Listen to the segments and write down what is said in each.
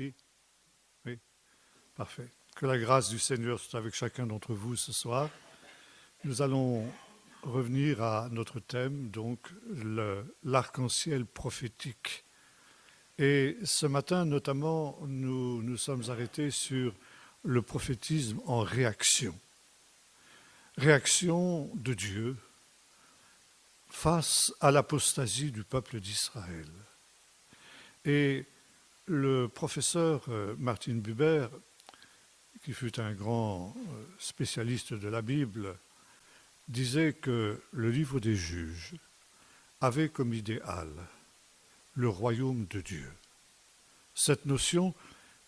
Oui, oui, parfait. Que la grâce du Seigneur soit avec chacun d'entre vous ce soir. Nous allons revenir à notre thème, donc l'arc-en-ciel prophétique. Et ce matin, notamment, nous nous sommes arrêtés sur le prophétisme en réaction. Réaction de Dieu face à l'apostasie du peuple d'Israël. Et le professeur Martin Buber, qui fut un grand spécialiste de la Bible, disait que le livre des juges avait comme idéal le royaume de Dieu. Cette notion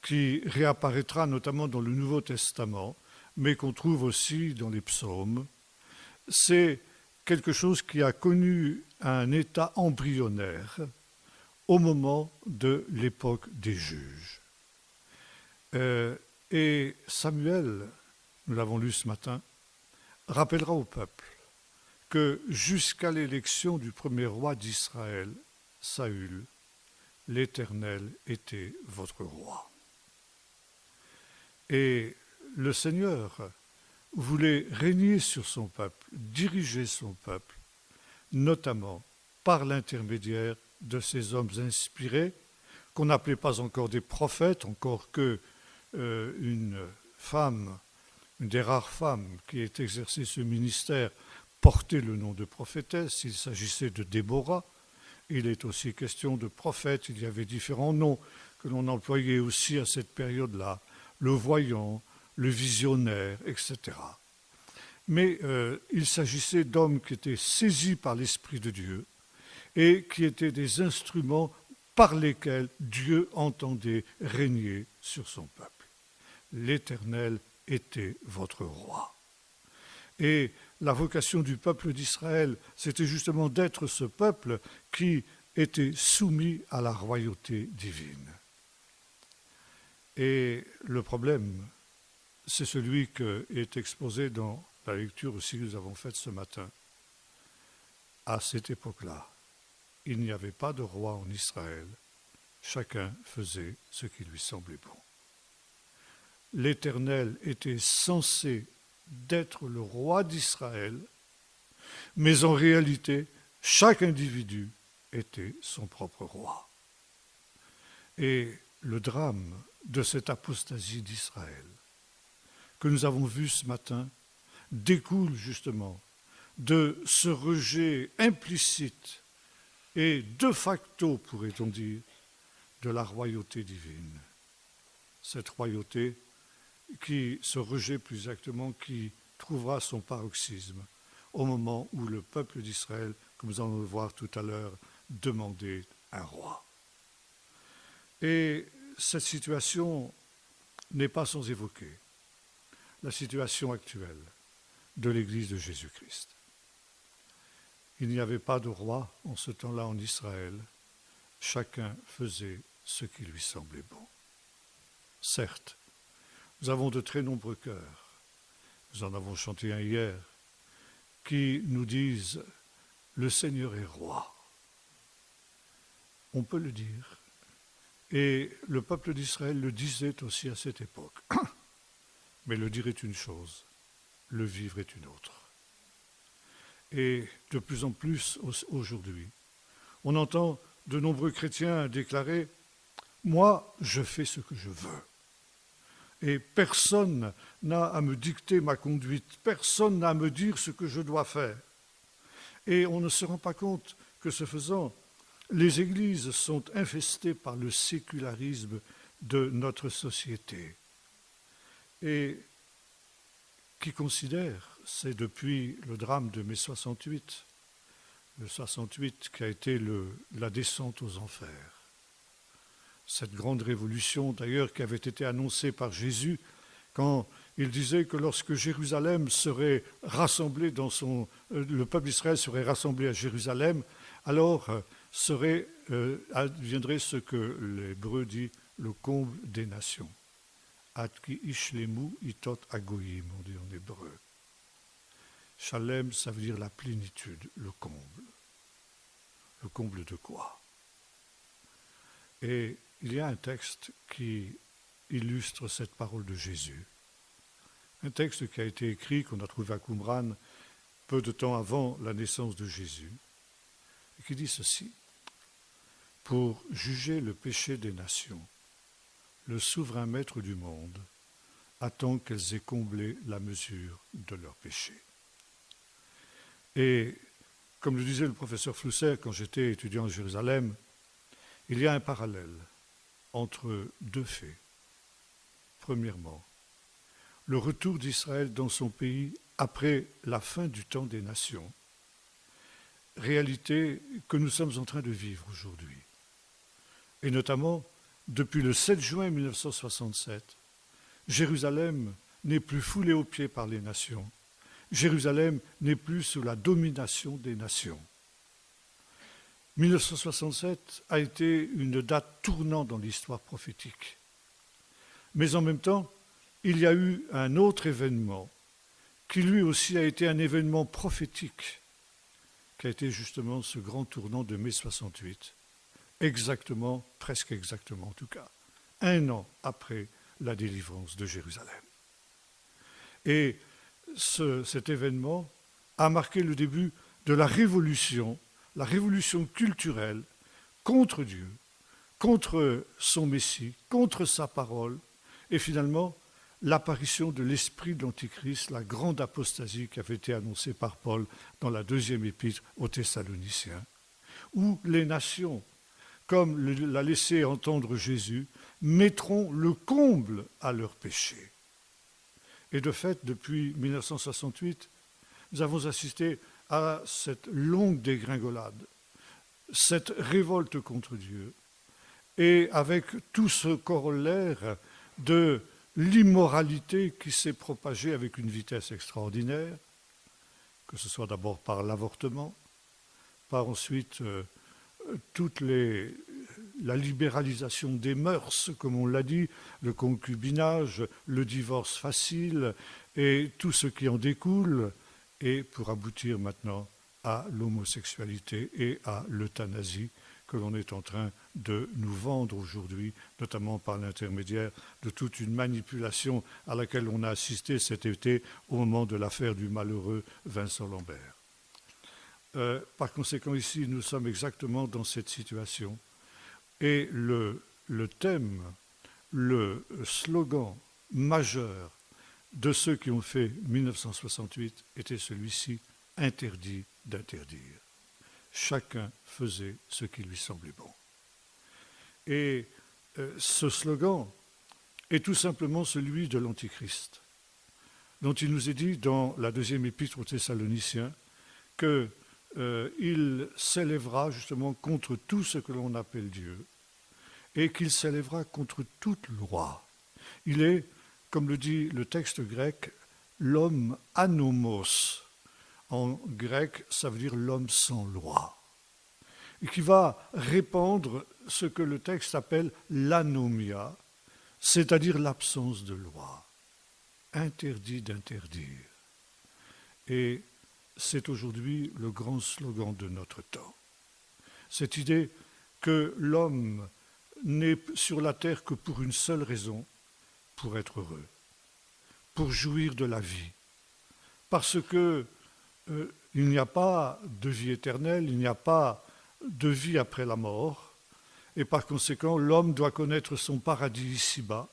qui réapparaîtra notamment dans le Nouveau Testament, mais qu'on trouve aussi dans les psaumes, c'est quelque chose qui a connu un état embryonnaire au moment de l'époque des juges. Et Samuel, nous l'avons lu ce matin, rappellera au peuple que jusqu'à l'élection du premier roi d'Israël, Saül, l'Éternel était votre roi. Et le Seigneur voulait régner sur son peuple, diriger son peuple, notamment par l'intermédiaire de ces hommes inspirés, qu'on n'appelait pas encore des prophètes, encore que une femme, une des rares femmes qui ait exercé ce ministère, portait le nom de prophétesse. Il s'agissait de Déborah. Il est aussi question de prophète. Il y avait différents noms que l'on employait aussi à cette période-là, le voyant, le visionnaire, etc. Mais il s'agissait d'hommes qui étaient saisis par l'Esprit de Dieu et qui étaient des instruments par lesquels Dieu entendait régner sur son peuple. L'Éternel était votre roi. Et la vocation du peuple d'Israël, c'était justement d'être ce peuple qui était soumis à la royauté divine. Et le problème, c'est celui qui est exposé dans la lecture aussi que nous avons faite ce matin. À cette époque-là, il n'y avait pas de roi en Israël. Chacun faisait ce qui lui semblait bon. L'Éternel était censé d'être le roi d'Israël, mais en réalité, chaque individu était son propre roi. Et le drame de cette apostasie d'Israël, que nous avons vu ce matin, découle justement de ce rejet implicite et de facto, pourrait-on dire, de la royauté divine. Cette royauté ce rejet plus exactement, qui trouvera son paroxysme au moment où le peuple d'Israël, comme nous allons le voir tout à l'heure, demandait un roi. Et cette situation n'est pas sans évoquer la situation actuelle de l'Église de Jésus-Christ. Il n'y avait pas de roi en ce temps-là en Israël. Chacun faisait ce qui lui semblait bon. Certes, nous avons de très nombreux chœurs, nous en avons chanté un hier, qui nous disent « Le Seigneur est roi ». On peut le dire. Et le peuple d'Israël le disait aussi à cette époque. Mais le dire est une chose, le vivre est une autre. Et de plus en plus aujourd'hui, on entend de nombreux chrétiens déclarer « Moi, je fais ce que je veux ». Et personne n'a à me dicter ma conduite, personne n'a à me dire ce que je dois faire. Et on ne se rend pas compte que ce faisant, les églises sont infestées par le sécularisme de notre société. Et qui considère, c'est depuis le drame de mai 68, le 68 qui a été la descente aux enfers. Cette grande révolution, d'ailleurs, qui avait été annoncée par Jésus quand il disait que lorsque Jérusalem serait rassemblée le peuple d'Israël serait rassemblé à Jérusalem, alors viendrait ce que l'hébreu dit le comble des nations. Atki ishlemu itot agoyim, on dit en hébreu. Shalem, ça veut dire la plénitude, le comble. Le comble de quoi? Et il y a un texte qui illustre cette parole de Jésus. Un texte qui a été écrit, qu'on a trouvé à Qumran peu de temps avant la naissance de Jésus, et qui dit ceci: pour juger le péché des nations, le souverain maître du monde attend qu'elles aient comblé la mesure de leurs péchés. Et comme le disait le professeur Flousser quand j'étais étudiant à Jérusalem, il y a un parallèle entre deux faits. Premièrement, le retour d'Israël dans son pays après la fin du temps des nations, réalité que nous sommes en train de vivre aujourd'hui. Et notamment, depuis le 7 juin 1967, Jérusalem n'est plus foulée aux pieds par les nations. Jérusalem n'est plus sous la domination des nations. 1967 a été une date tournante dans l'histoire prophétique. Mais en même temps, il y a eu un autre événement qui lui aussi a été un événement prophétique, qui a été justement ce grand tournant de mai 68, exactement, presque exactement en tout cas, 1 an après la délivrance de Jérusalem. Et cet événement a marqué le début de la révolution culturelle contre Dieu, contre son Messie, contre sa parole, et finalement l'apparition de l'esprit de l'Antichrist, la grande apostasie qui avait été annoncée par Paul dans la 2e épître aux Thessaloniciens, où les nations, comme l'a laissé entendre Jésus, mettront le comble à leurs péchés. Et de fait, depuis 1968, nous avons assisté à cette longue dégringolade, cette révolte contre Dieu, et avec tout ce corollaire de l'immoralité qui s'est propagée avec une vitesse extraordinaire, que ce soit d'abord par l'avortement, par ensuite la libéralisation des mœurs, comme on l'a dit, le concubinage, le divorce facile et tout ce qui en découle, et pour aboutir maintenant à l'homosexualité et à l'euthanasie que l'on est en train de nous vendre aujourd'hui, notamment par l'intermédiaire de toute une manipulation à laquelle on a assisté cet été au moment de l'affaire du malheureux Vincent Lambert. Par conséquent, ici, nous sommes exactement dans cette situation. Et le thème, le slogan majeur de ceux qui ont fait 1968 était celui-ci: interdit d'interdire. Chacun faisait ce qui lui semblait bon. Et ce slogan est tout simplement celui de l'Antichrist, dont il nous est dit dans la 2e épître aux Thessaloniciens qu'il s'élèvera justement contre tout ce que l'on appelle Dieu et qu'il s'élèvera contre toute loi. Il est, comme le dit le texte grec, l'homme anomos. En grec, ça veut dire l'homme sans loi. Et qui va répandre ce que le texte appelle l'anomia, c'est-à-dire l'absence de loi. Interdit d'interdire. Et c'est aujourd'hui le grand slogan de notre temps. Cette idée que l'homme n'est sur la terre que pour une seule raison, pour être heureux, pour jouir de la vie. Parce que il n'y a pas de vie éternelle, il n'y a pas de vie après la mort, et par conséquent, l'homme doit connaître son paradis ici-bas,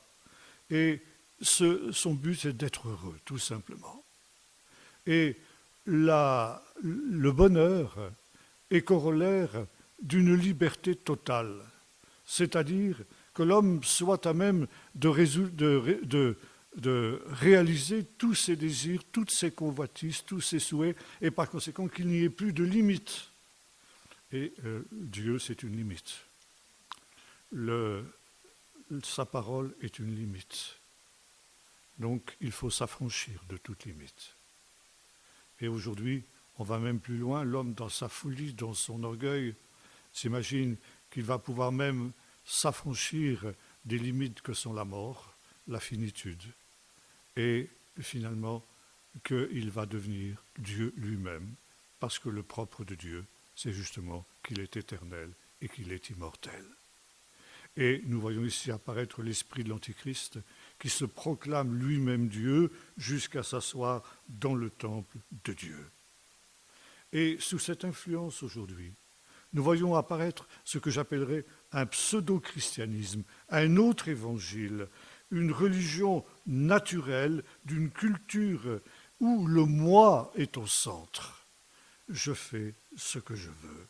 et son but est d'être heureux, tout simplement. Et le bonheur est corollaire d'une liberté totale, c'est-à-dire que l'homme soit à même de réaliser tous ses désirs, toutes ses convoitises, tous ses souhaits, et par conséquent qu'il n'y ait plus de limite. Et Dieu, c'est une limite. Sa parole est une limite. Donc il faut s'affranchir de toute limite. Et aujourd'hui, on va même plus loin, l'homme dans sa folie, dans son orgueil, s'imagine qu'il va pouvoir même s'affranchir des limites que sont la mort, la finitude, et finalement qu'il va devenir Dieu lui-même, parce que le propre de Dieu, c'est justement qu'il est éternel et qu'il est immortel. Et nous voyons ici apparaître l'esprit de l'Antichrist qui se proclame lui-même Dieu jusqu'à s'asseoir dans le temple de Dieu. Et sous cette influence aujourd'hui, nous voyons apparaître ce que j'appellerais un pseudo-christianisme, un autre évangile, une religion naturelle d'une culture où le moi est au centre. Je fais ce que je veux.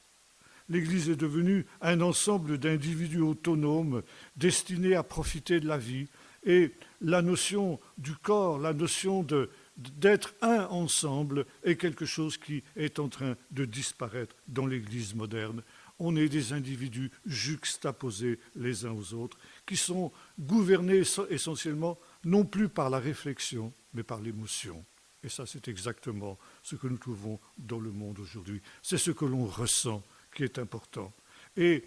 L'Église est devenue un ensemble d'individus autonomes destinés à profiter de la vie, et la notion du corps, la notion d'être un ensemble est quelque chose qui est en train de disparaître dans l'Église moderne. On est des individus juxtaposés les uns aux autres, qui sont gouvernés essentiellement non plus par la réflexion, mais par l'émotion. Et ça, c'est exactement ce que nous trouvons dans le monde aujourd'hui. C'est ce que l'on ressent qui est important. Et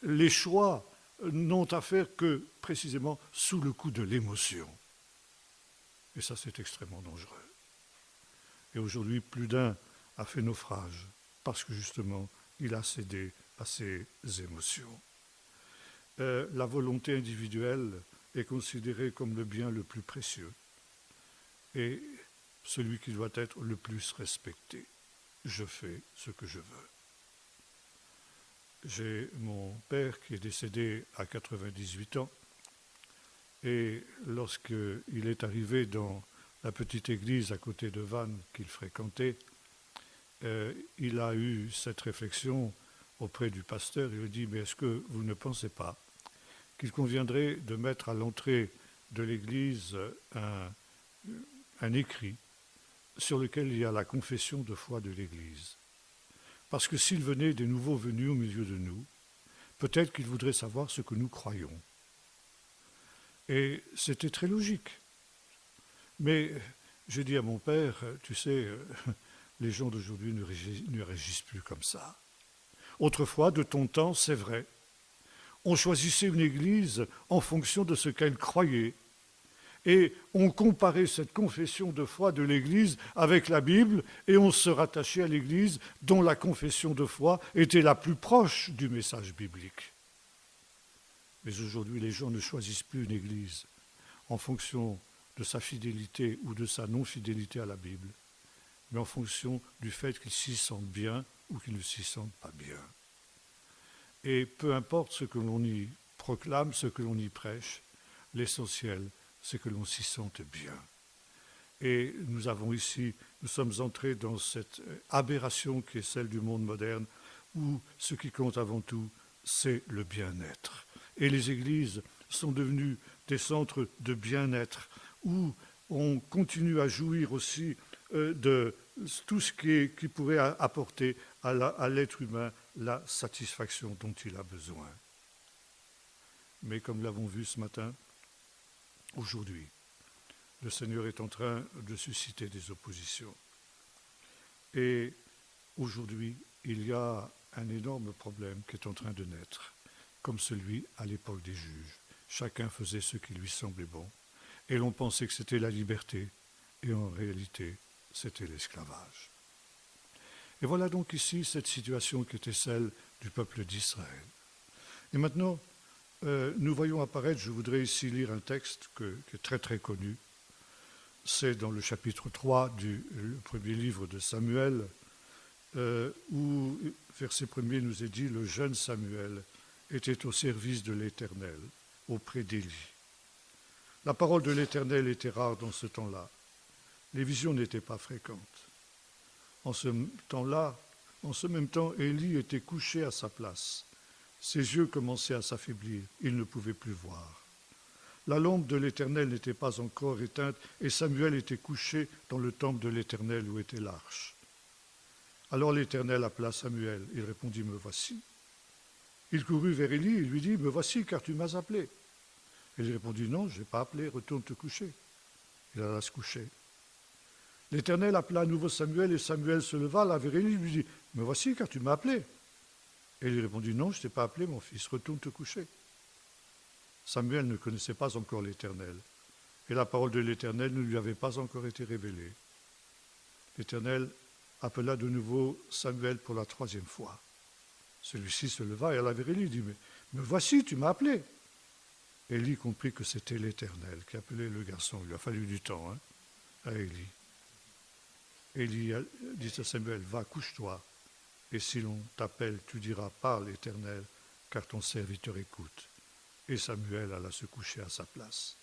les choix n'ont à faire que précisément sous le coup de l'émotion. Et ça, c'est extrêmement dangereux. Et aujourd'hui, plus d'un a fait naufrage parce que justement, il a cédé à ses émotions. La volonté individuelle est considérée comme le bien le plus précieux et celui qui doit être le plus respecté. Je fais ce que je veux. J'ai mon père qui est décédé à 98 ans et lorsqu'il est arrivé dans la petite église à côté de Vannes qu'il fréquentait, il a eu cette réflexion auprès du pasteur. Il lui dit « Mais est-ce que vous ne pensez pas qu'il conviendrait de mettre à l'entrée de l'église un écrit sur lequel il y a la confession de foi de l'église ? Parce que s'il venait des nouveaux venus au milieu de nous, peut-être qu'il voudrait savoir ce que nous croyons. » Et c'était très logique. Mais j'ai dit à mon père, tu sais, les gens d'aujourd'hui ne réagissent plus comme ça. Autrefois, de ton temps, c'est vrai, on choisissait une église en fonction de ce qu'elle croyait. Et on comparait cette confession de foi de l'Église avec la Bible et on se rattachait à l'Église dont la confession de foi était la plus proche du message biblique. Mais aujourd'hui, les gens ne choisissent plus une Église en fonction de sa fidélité ou de sa non-fidélité à la Bible, mais en fonction du fait qu'ils s'y sentent bien ou qu'ils ne s'y sentent pas bien. Et peu importe ce que l'on y proclame, ce que l'on y prêche, l'essentiel, c'est que l'on s'y sente bien. Et nous sommes entrés dans cette aberration qui est celle du monde moderne, où ce qui compte avant tout, c'est le bien-être. Et les églises sont devenues des centres de bien-être, où on continue à jouir aussi de tout ce qui pourrait apporter à l'être humain la satisfaction dont il a besoin. Mais comme nous l'avons vu ce matin, aujourd'hui, le Seigneur est en train de susciter des oppositions. Et aujourd'hui, il y a un énorme problème qui est en train de naître, comme celui à l'époque des juges. Chacun faisait ce qui lui semblait bon, et l'on pensait que c'était la liberté, et en réalité, c'était l'esclavage. Et voilà donc ici cette situation qui était celle du peuple d'Israël. Et maintenant, nous voyons apparaître, je voudrais ici lire un texte qui est très très connu. C'est dans le chapitre 3 du premier livre de Samuel, où, verset 1er nous est dit, le jeune Samuel était au service de l'Éternel, auprès d'Élie. La parole de l'Éternel était rare dans ce temps-là. Les visions n'étaient pas fréquentes. En ce même temps, Élie était couché à sa place. Ses yeux commençaient à s'affaiblir, il ne pouvait plus voir. La lampe de l'Éternel n'était pas encore éteinte et Samuel était couché dans le temple de l'Éternel où était l'arche. Alors l'Éternel appela Samuel, il répondit, me voici. Il courut vers Élie et lui dit, me voici car tu m'as appelé. Et il répondit, non, je n'ai pas appelé, retourne te coucher. Il alla se coucher. L'Éternel appela à nouveau Samuel et Samuel se leva, alla vers Élie et lui dit, me voici car tu m'as appelé. Et il répondit, non, je ne t'ai pas appelé mon fils, retourne te coucher. Samuel ne connaissait pas encore l'Éternel et la parole de l'Éternel ne lui avait pas encore été révélée. L'Éternel appela de nouveau Samuel pour la 3e fois. Celui-ci se leva et alla vers Élie et dit, mais voici, tu m'as appelé. Élie comprit que c'était l'Éternel qui appelait le garçon. Il lui a fallu du temps à Élie. Élie dit à Samuel, va, couche-toi, et si l'on t'appelle, tu diras, parle l'Éternel, car ton serviteur écoute. Et Samuel alla se coucher à sa place.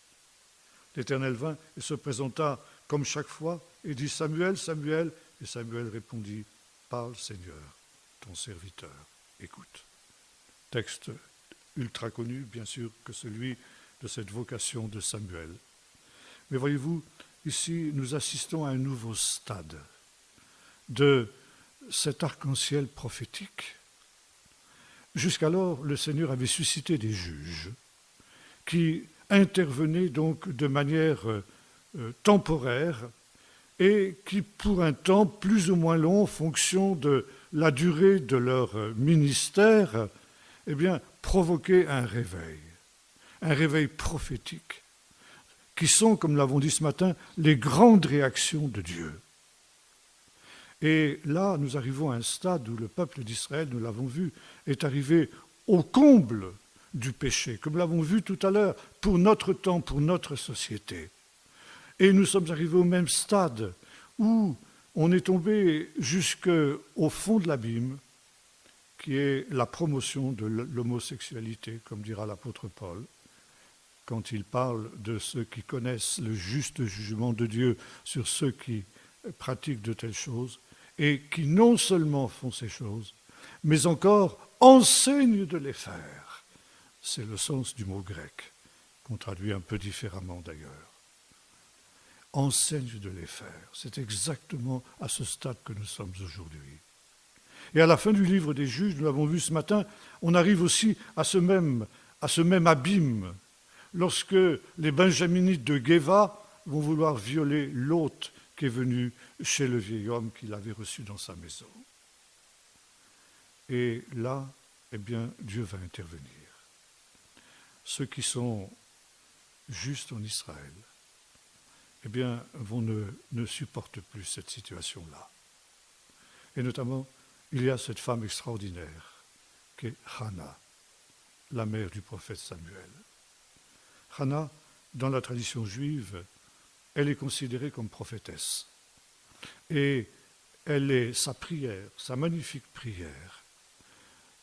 L'Éternel vint et se présenta comme chaque fois et dit, Samuel, Samuel. Et Samuel répondit, parle Seigneur, ton serviteur écoute. Texte ultra connu, bien sûr, que celui de cette vocation de Samuel. Mais voyez-vous, ici, nous assistons à un nouveau stade de cet arc-en-ciel prophétique. Jusqu'alors, le Seigneur avait suscité des juges qui intervenaient donc de manière temporaire et qui, pour un temps plus ou moins long, en fonction de la durée de leur ministère, eh bien, provoquaient un réveil prophétique, qui sont, comme l'avons dit ce matin, les grandes réactions de Dieu. Et là, nous arrivons à un stade où le peuple d'Israël, nous l'avons vu, est arrivé au comble du péché, comme l'avons vu tout à l'heure, pour notre temps, pour notre société. Et nous sommes arrivés au même stade où on est tombé jusqu'au fond de l'abîme, qui est la promotion de l'homosexualité, comme dira l'apôtre Paul, quand il parle de ceux qui connaissent le juste jugement de Dieu sur ceux qui pratiquent de telles choses, et qui non seulement font ces choses, mais encore enseignent de les faire. C'est le sens du mot grec, qu'on traduit un peu différemment d'ailleurs. Enseignent de les faire. C'est exactement à ce stade que nous sommes aujourd'hui. Et à la fin du livre des Juges, nous l'avons vu ce matin, on arrive aussi à ce même abîme, lorsque les benjaminites de Géva vont vouloir violer l'hôte qui est venu chez le vieil homme qu'il avait reçu dans sa maison. Et là, eh bien, Dieu va intervenir. Ceux qui sont justes en Israël, eh bien, ne supportent plus cette situation-là. Et notamment, il y a cette femme extraordinaire, qui est Hannah, la mère du prophète Samuel. Hannah, dans la tradition juive, elle est considérée comme prophétesse. Et sa prière, sa magnifique prière,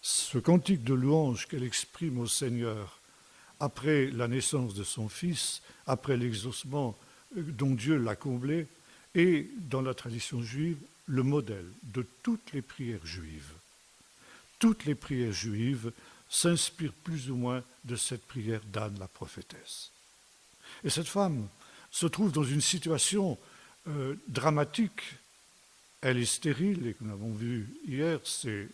ce cantique de louange qu'elle exprime au Seigneur après la naissance de son fils, après l'exaucement dont Dieu l'a comblé, est, dans la tradition juive, le modèle de toutes les prières juives. Toutes les prières juives s'inspirent plus ou moins de cette prière d'Anne, la prophétesse. Et cette femme se trouve dans une situation dramatique. Elle est stérile, et comme nous l'avons vu hier, c'est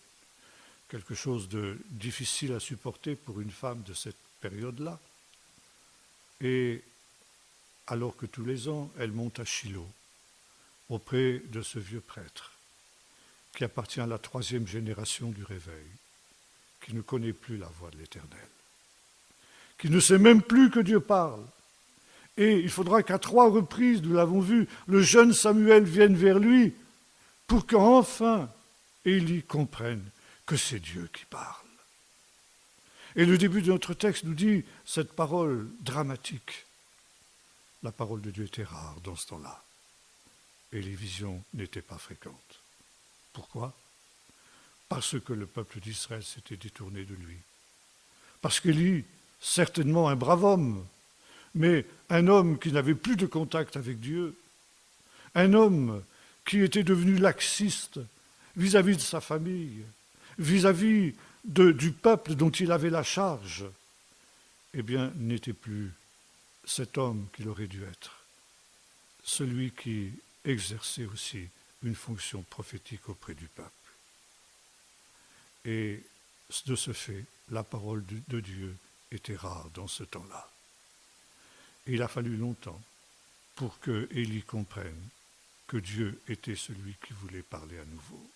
quelque chose de difficile à supporter pour une femme de cette période-là. Et alors que tous les ans, elle monte à Shilo, auprès de ce vieux prêtre, qui appartient à la 3e génération du réveil, qui ne connaît plus la voix de l'Éternel, qui ne sait même plus que Dieu parle. Et il faudra qu'à 3 reprises, nous l'avons vu, le jeune Samuel vienne vers lui pour qu'enfin Élie comprenne que c'est Dieu qui parle. Et le début de notre texte nous dit cette parole dramatique. La parole de Dieu était rare dans ce temps-là. Et les visions n'étaient pas fréquentes. Pourquoi ? Parce que le peuple d'Israël s'était détourné de lui. Parce qu'Élie, certainement un brave homme, mais un homme qui n'avait plus de contact avec Dieu, un homme qui était devenu laxiste vis-à-vis de sa famille, vis-à-vis du peuple dont il avait la charge, eh bien, n'était plus cet homme qu'il aurait dû être, celui qui exerçait aussi une fonction prophétique auprès du peuple. Et de ce fait, la parole de Dieu était rare dans ce temps-là. Et il a fallu longtemps pour que Élie comprenne que Dieu était celui qui voulait parler à nouveau.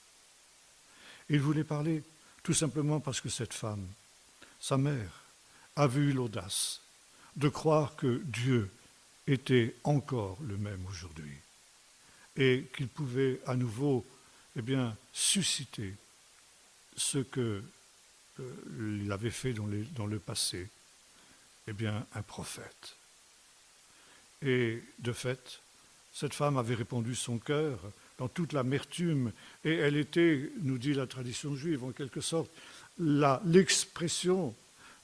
Il voulait parler tout simplement parce que cette femme, sa mère, avait eu l'audace de croire que Dieu était encore le même aujourd'hui et qu'il pouvait à nouveau susciter ce qu'il avait fait dans le passé, Eh bien, un prophète. Et de fait, cette femme avait répandu son cœur dans toute l'amertume, et elle était, nous dit la tradition juive en quelque sorte, l'expression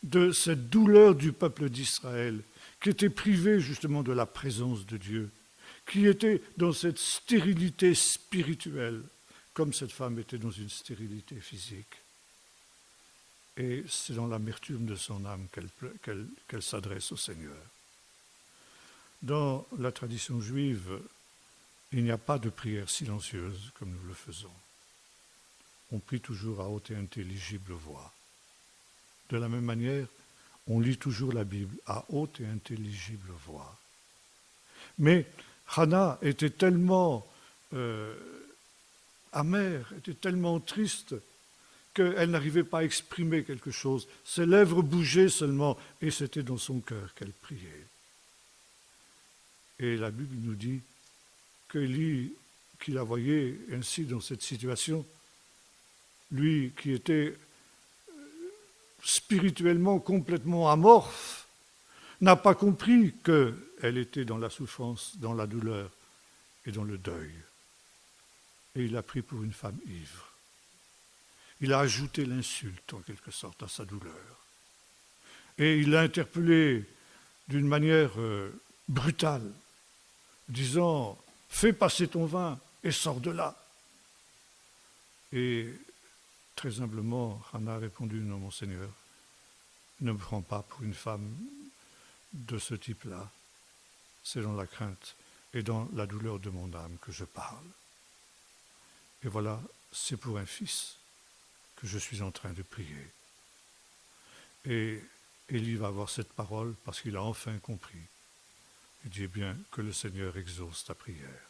de cette douleur du peuple d'Israël, qui était privé justement de la présence de Dieu, qui était dans cette stérilité spirituelle, comme cette femme était dans une stérilité physique. Et c'est dans l'amertume de son âme qu'elle s'adresse au Seigneur. Dans la tradition juive, il n'y a pas de prière silencieuse comme nous le faisons. On prie toujours à haute et intelligible voix. De la même manière, on lit toujours la Bible à haute et intelligible voix. Mais Hannah était tellement amère, était tellement triste qu'elle n'arrivait pas à exprimer quelque chose. Ses lèvres bougeaient seulement et c'était dans son cœur qu'elle priait. Et la Bible nous dit qu'Élie, qui la voyait ainsi dans cette situation, lui qui était spirituellement complètement amorphe, n'a pas compris qu'elle était dans la souffrance, dans la douleur et dans le deuil. Et il l'a pris pour une femme ivre. Il a ajouté l'insulte, en quelque sorte, à sa douleur. Et il l'a interpellée d'une manière brutale, disant « Fais passer ton vin et sors de là ». Et très humblement, Hannah a répondu « Non, mon Seigneur, ne me prends pas pour une femme de ce type-là. C'est dans la crainte et dans la douleur de mon âme que je parle. Et voilà, c'est pour un fils que je suis en train de prier. » Et Élie va avoir cette parole parce qu'il a enfin compris. Il dit bien que le Seigneur exauce ta prière.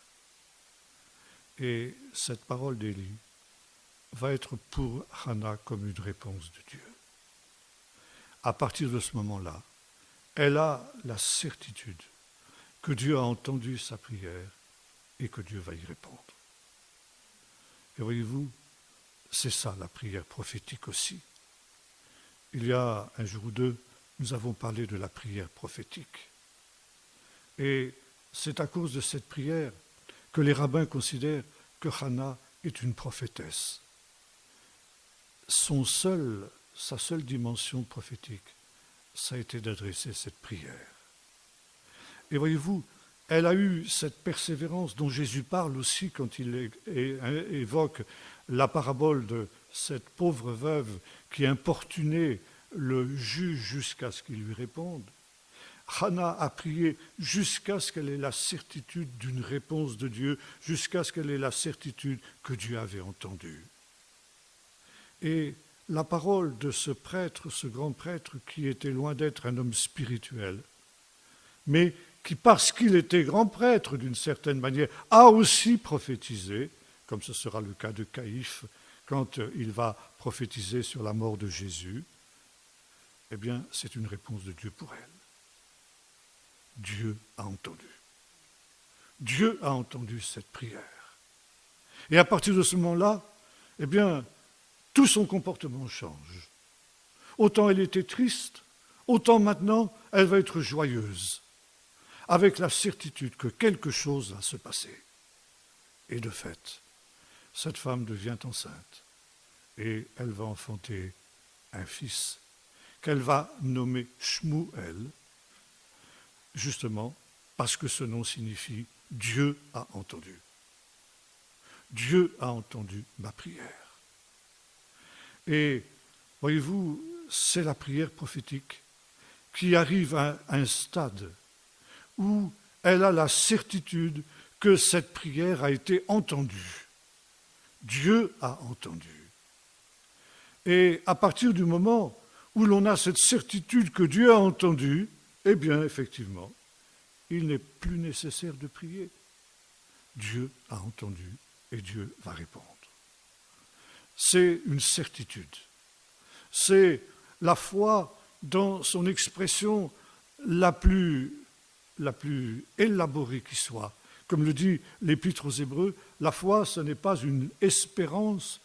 Et cette parole d'Élie va être pour Hannah comme une réponse de Dieu. À partir de ce moment-là, elle a la certitude que Dieu a entendu sa prière et que Dieu va y répondre. Et voyez-vous, c'est ça la prière prophétique aussi. Il y a un jour ou deux, nous avons parlé de la prière prophétique. Et c'est à cause de cette prière que les rabbins considèrent que Hannah est une prophétesse. Sa seule dimension prophétique, ça a été d'adresser cette prière. Et voyez-vous, elle a eu cette persévérance dont Jésus parle aussi quand il évoque la parabole de cette pauvre veuve qui importunait le juge jusqu'à ce qu'il lui réponde. Hannah a prié jusqu'à ce qu'elle ait la certitude d'une réponse de Dieu, jusqu'à ce qu'elle ait la certitude que Dieu avait entendu. Et la parole de ce prêtre, ce grand prêtre qui était loin d'être un homme spirituel, mais qui, parce qu'il était grand prêtre d'une certaine manière, a aussi prophétisé, comme ce sera le cas de Caïphe, quand il va prophétiser sur la mort de Jésus, eh bien, c'est une réponse de Dieu pour elle. Dieu a entendu. Dieu a entendu cette prière. Et à partir de ce moment-là, eh bien, tout son comportement change. Autant elle était triste, autant maintenant, elle va être joyeuse, avec la certitude que quelque chose va se passer. Et de fait, cette femme devient enceinte et elle va enfanter un fils qu'elle va nommer Shmuel, justement parce que ce nom signifie « Dieu a entendu ». Dieu a entendu ma prière. Et voyez-vous, c'est la prière prophétique qui arrive à un stade où elle a la certitude que cette prière a été entendue. Dieu a entendu. Et à partir du moment où l'on a cette certitude que Dieu a entendu, eh bien, effectivement, il n'est plus nécessaire de prier. Dieu a entendu et Dieu va répondre. C'est une certitude. C'est la foi dans son expression la plus élaborée qui soit. Comme le dit l'Épître aux Hébreux, la foi, ce n'est pas une espérance,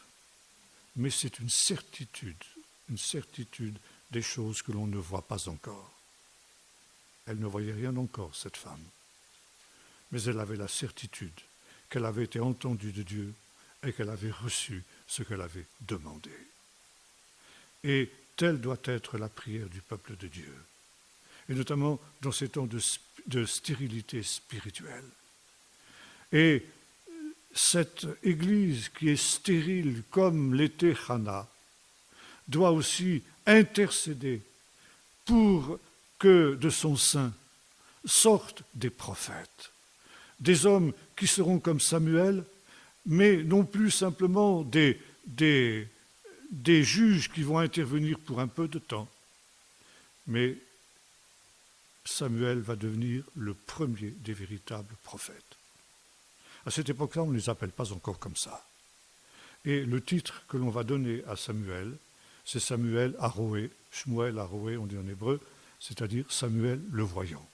mais c'est une certitude des choses que l'on ne voit pas encore. Elle ne voyait rien encore, cette femme, mais elle avait la certitude qu'elle avait été entendue de Dieu et qu'elle avait reçu ce qu'elle avait demandé. Et telle doit être la prière du peuple de Dieu, et notamment dans ces temps de stérilité spirituelle. Et cette Église qui est stérile comme l'était Hannah doit aussi intercéder pour que de son sein sortent des prophètes, des hommes qui seront comme Samuel, mais non plus simplement des juges qui vont intervenir pour un peu de temps, mais Samuel va devenir le premier des véritables prophètes. À cette époque-là, on ne les appelle pas encore comme ça. Et le titre que l'on va donner à Samuel, c'est Samuel Aroé, Shmuel Aroé, on dit en hébreu, c'est-à-dire Samuel le voyant.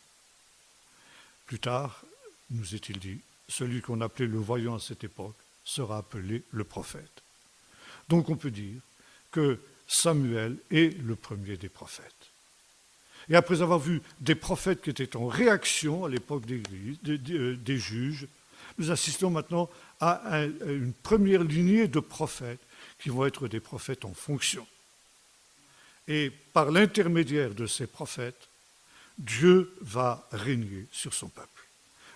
Plus tard, nous est-il dit, celui qu'on appelait le voyant à cette époque sera appelé le prophète. Donc on peut dire que Samuel est le premier des prophètes. Et après avoir vu des prophètes qui étaient en réaction à l'époque des juges, nous assistons maintenant à une première lignée de prophètes qui vont être des prophètes en fonction. Et par l'intermédiaire de ces prophètes, Dieu va régner sur son peuple.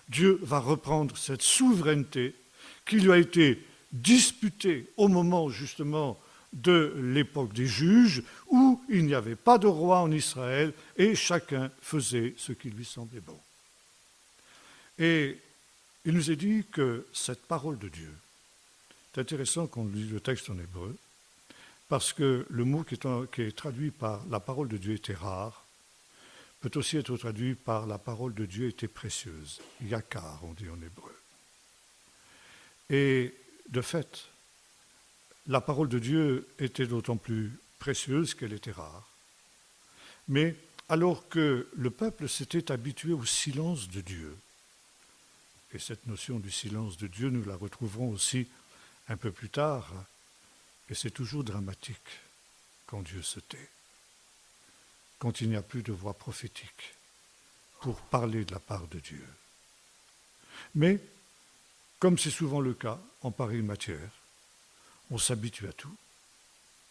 Dieu va reprendre cette souveraineté qui lui a été disputée au moment justement de l'époque des juges, où il n'y avait pas de roi en Israël et chacun faisait ce qui lui semblait bon. Et il nous est dit que cette parole de Dieu, c'est intéressant qu'on lise le texte en hébreu, parce que le mot qui est traduit par la parole de Dieu était rare, peut aussi être traduit par la parole de Dieu était précieuse, yakar on dit en hébreu. Et de fait, la parole de Dieu était d'autant plus précieuse qu'elle était rare. Mais alors que le peuple s'était habitué au silence de Dieu, et cette notion du silence de Dieu, nous la retrouverons aussi un peu plus tard, et c'est toujours dramatique quand Dieu se tait, quand il n'y a plus de voix prophétique pour parler de la part de Dieu. Mais, comme c'est souvent le cas en pareille matière, on s'habitue à tout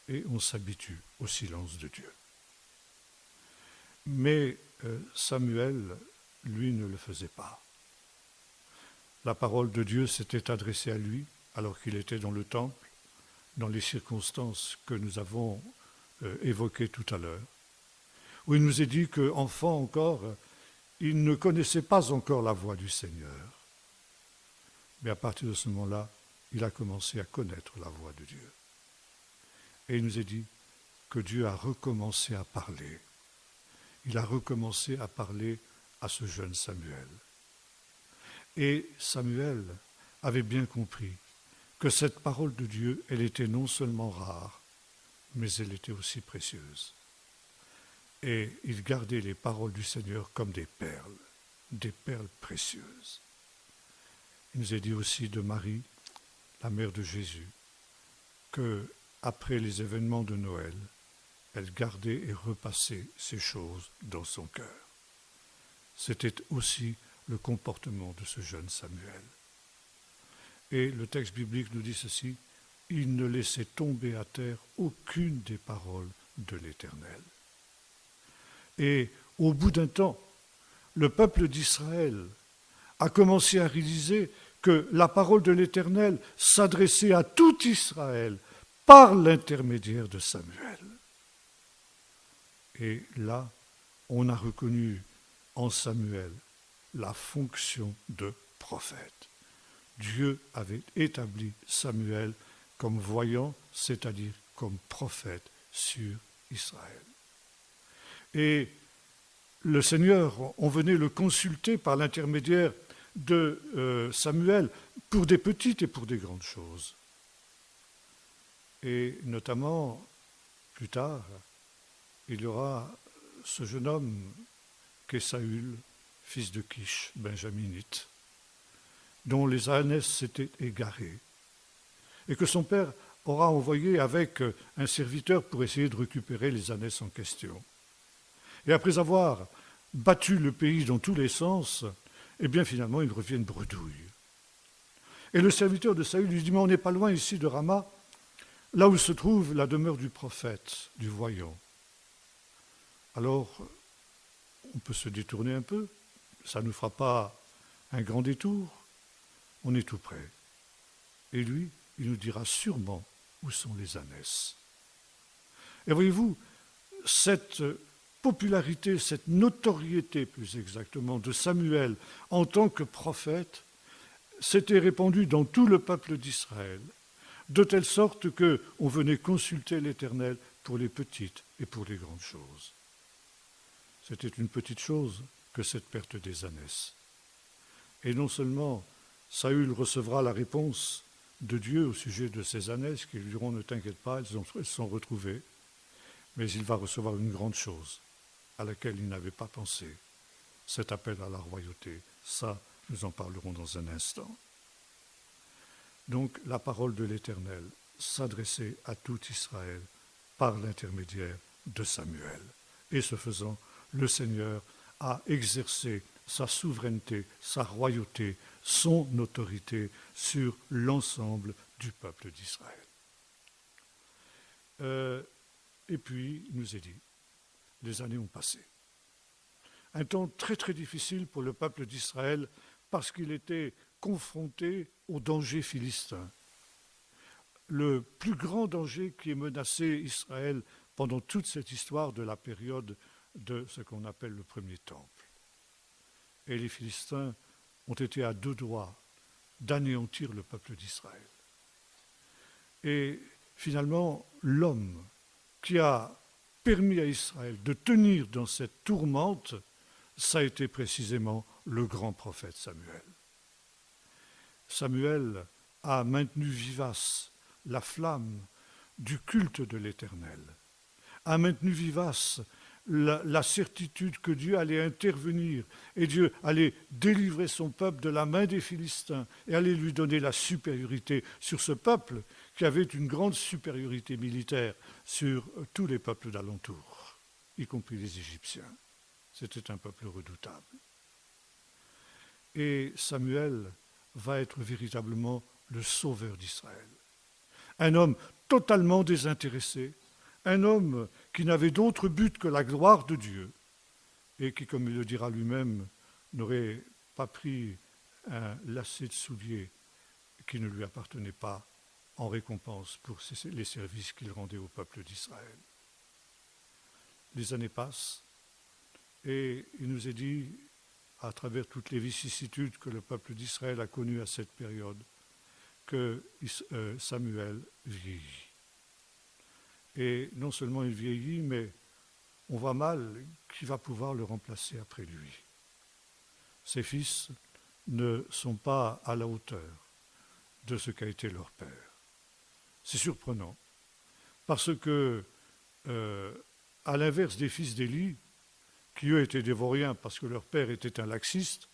et on s'habitue au silence de Dieu. Mais Samuel, lui, ne le faisait pas. La parole de Dieu s'était adressée à lui alors qu'il était dans le temple, dans les circonstances que nous avons évoquées tout à l'heure, où il nous est dit qu'enfant encore, il ne connaissait pas encore la voix du Seigneur. Mais à partir de ce moment-là, il a commencé à connaître la voix de Dieu. Et il nous est dit que Dieu a recommencé à parler. Il a recommencé à parler à ce jeune Samuel. Et Samuel avait bien compris que cette parole de Dieu, elle était non seulement rare, mais elle était aussi précieuse. Et il gardait les paroles du Seigneur comme des perles précieuses. Il nous est dit aussi de Marie, la mère de Jésus, que après les événements de Noël, elle gardait et repassait ces choses dans son cœur. C'était aussi le comportement de ce jeune Samuel. Et le texte biblique nous dit ceci, il ne laissait tomber à terre aucune des paroles de l'Éternel. Et au bout d'un temps, le peuple d'Israël a commencé à réaliser que la parole de l'Éternel s'adressait à tout Israël par l'intermédiaire de Samuel. Et là, on a reconnu en Samuel la fonction de prophète. Dieu avait établi Samuel comme voyant, c'est-à-dire comme prophète sur Israël. Et le Seigneur, on venait le consulter par l'intermédiaire de Samuel pour des petites et pour des grandes choses. Et notamment, plus tard, il y aura ce jeune homme qu'est Saül, fils de Kish, benjaminite, dont les ânesses s'étaient égarées, et que son père aura envoyé avec un serviteur pour essayer de récupérer les ânesses en question. Et après avoir battu le pays dans tous les sens, eh bien finalement ils reviennent bredouilles. Et le serviteur de Saül lui dit, mais on n'est pas loin ici de Rama, là où se trouve la demeure du prophète, du voyant. Alors, on peut se détourner un peu, ça ne nous fera pas un grand détour, on est tout près. Et lui, il nous dira sûrement où sont les ânesses. Et voyez-vous, cette popularité, cette notoriété plus exactement de Samuel en tant que prophète s'était répandue dans tout le peuple d'Israël, de telle sorte qu'on venait consulter l'Éternel pour les petites et pour les grandes choses. C'était une petite chose que cette perte des ânesses. Et non seulement Saül recevra la réponse de Dieu au sujet de ces ânesses qui lui diront « Ne t'inquiète pas, elles sont retrouvées », mais il va recevoir une grande chose à laquelle il n'avait pas pensé, cet appel à la royauté. Ça, nous en parlerons dans un instant. Donc, la parole de l'Éternel s'adressait à tout Israël par l'intermédiaire de Samuel. Et ce faisant, le Seigneur a exercé sa souveraineté, sa royauté, son autorité sur l'ensemble du peuple d'Israël. Et puis, il nous est dit, les années ont passé. Un temps très très difficile pour le peuple d'Israël parce qu'il était confronté au danger philistin. Le plus grand danger qui ait menacé Israël pendant toute cette histoire de la période de ce qu'on appelle le premier temple. Et les Philistins ont été à deux doigts d'anéantir le peuple d'Israël. Et finalement, l'homme qui a permis à Israël de tenir dans cette tourmente, ça a été précisément le grand prophète Samuel. Samuel a maintenu vivace la flamme du culte de l'Éternel, a maintenu vivace la certitude que Dieu allait intervenir et Dieu allait délivrer son peuple de la main des Philistins et allait lui donner la supériorité sur ce peuple qui avait une grande supériorité militaire sur tous les peuples d'alentour, y compris les Égyptiens. C'était un peuple redoutable. Et Samuel va être véritablement le sauveur d'Israël. Un homme totalement désintéressé, un homme qui n'avait d'autre but que la gloire de Dieu et qui, comme il le dira lui-même, n'aurait pas pris un lacet de souliers qui ne lui appartenait pas en récompense pour les services qu'il rendait au peuple d'Israël. Les années passent et il nous est dit, à travers toutes les vicissitudes que le peuple d'Israël a connues à cette période, que Samuel vieillit. Et non seulement il vieillit, mais on voit mal qui va pouvoir le remplacer après lui. Ses fils ne sont pas à la hauteur de ce qu'a été leur père. C'est surprenant, parce que, à l'inverse des fils d'Élie, qui eux étaient dévoriens parce que leur père était un laxiste,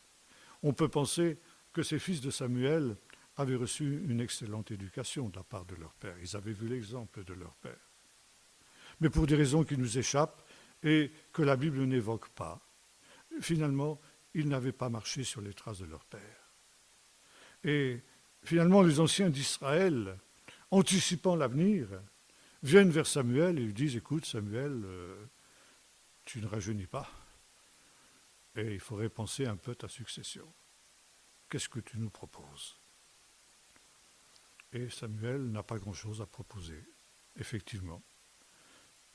on peut penser que ces fils de Samuel avaient reçu une excellente éducation de la part de leur père. Ils avaient vu l'exemple de leur père. Mais pour des raisons qui nous échappent et que la Bible n'évoque pas, finalement, ils n'avaient pas marché sur les traces de leur père. Et finalement, les anciens d'Israël, anticipant l'avenir, viennent vers Samuel et lui disent « Écoute, Samuel, tu ne rajeunis pas et il faudrait penser un peu à ta succession. Qu'est-ce que tu nous proposes ?» Et Samuel n'a pas grand-chose à proposer, effectivement.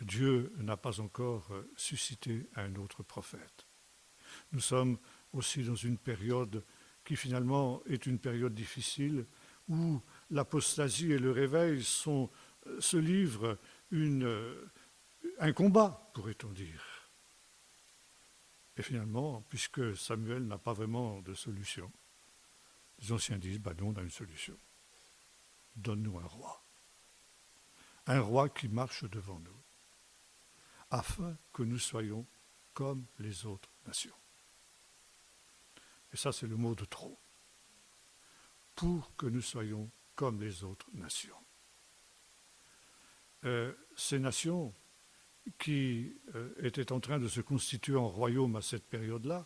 Dieu n'a pas encore suscité un autre prophète. Nous sommes aussi dans une période qui finalement est une période difficile où l'apostasie et le réveil se livrent un combat, pourrait-on dire. Et finalement, puisque Samuel n'a pas vraiment de solution, les anciens disent, nous on a une solution. Donne-nous un roi qui marche devant nous, afin que nous soyons comme les autres nations. Et ça, c'est le mot de trop. Pour que nous soyons comme les autres nations. Ces nations qui était en train de se constituer en royaume à cette période-là,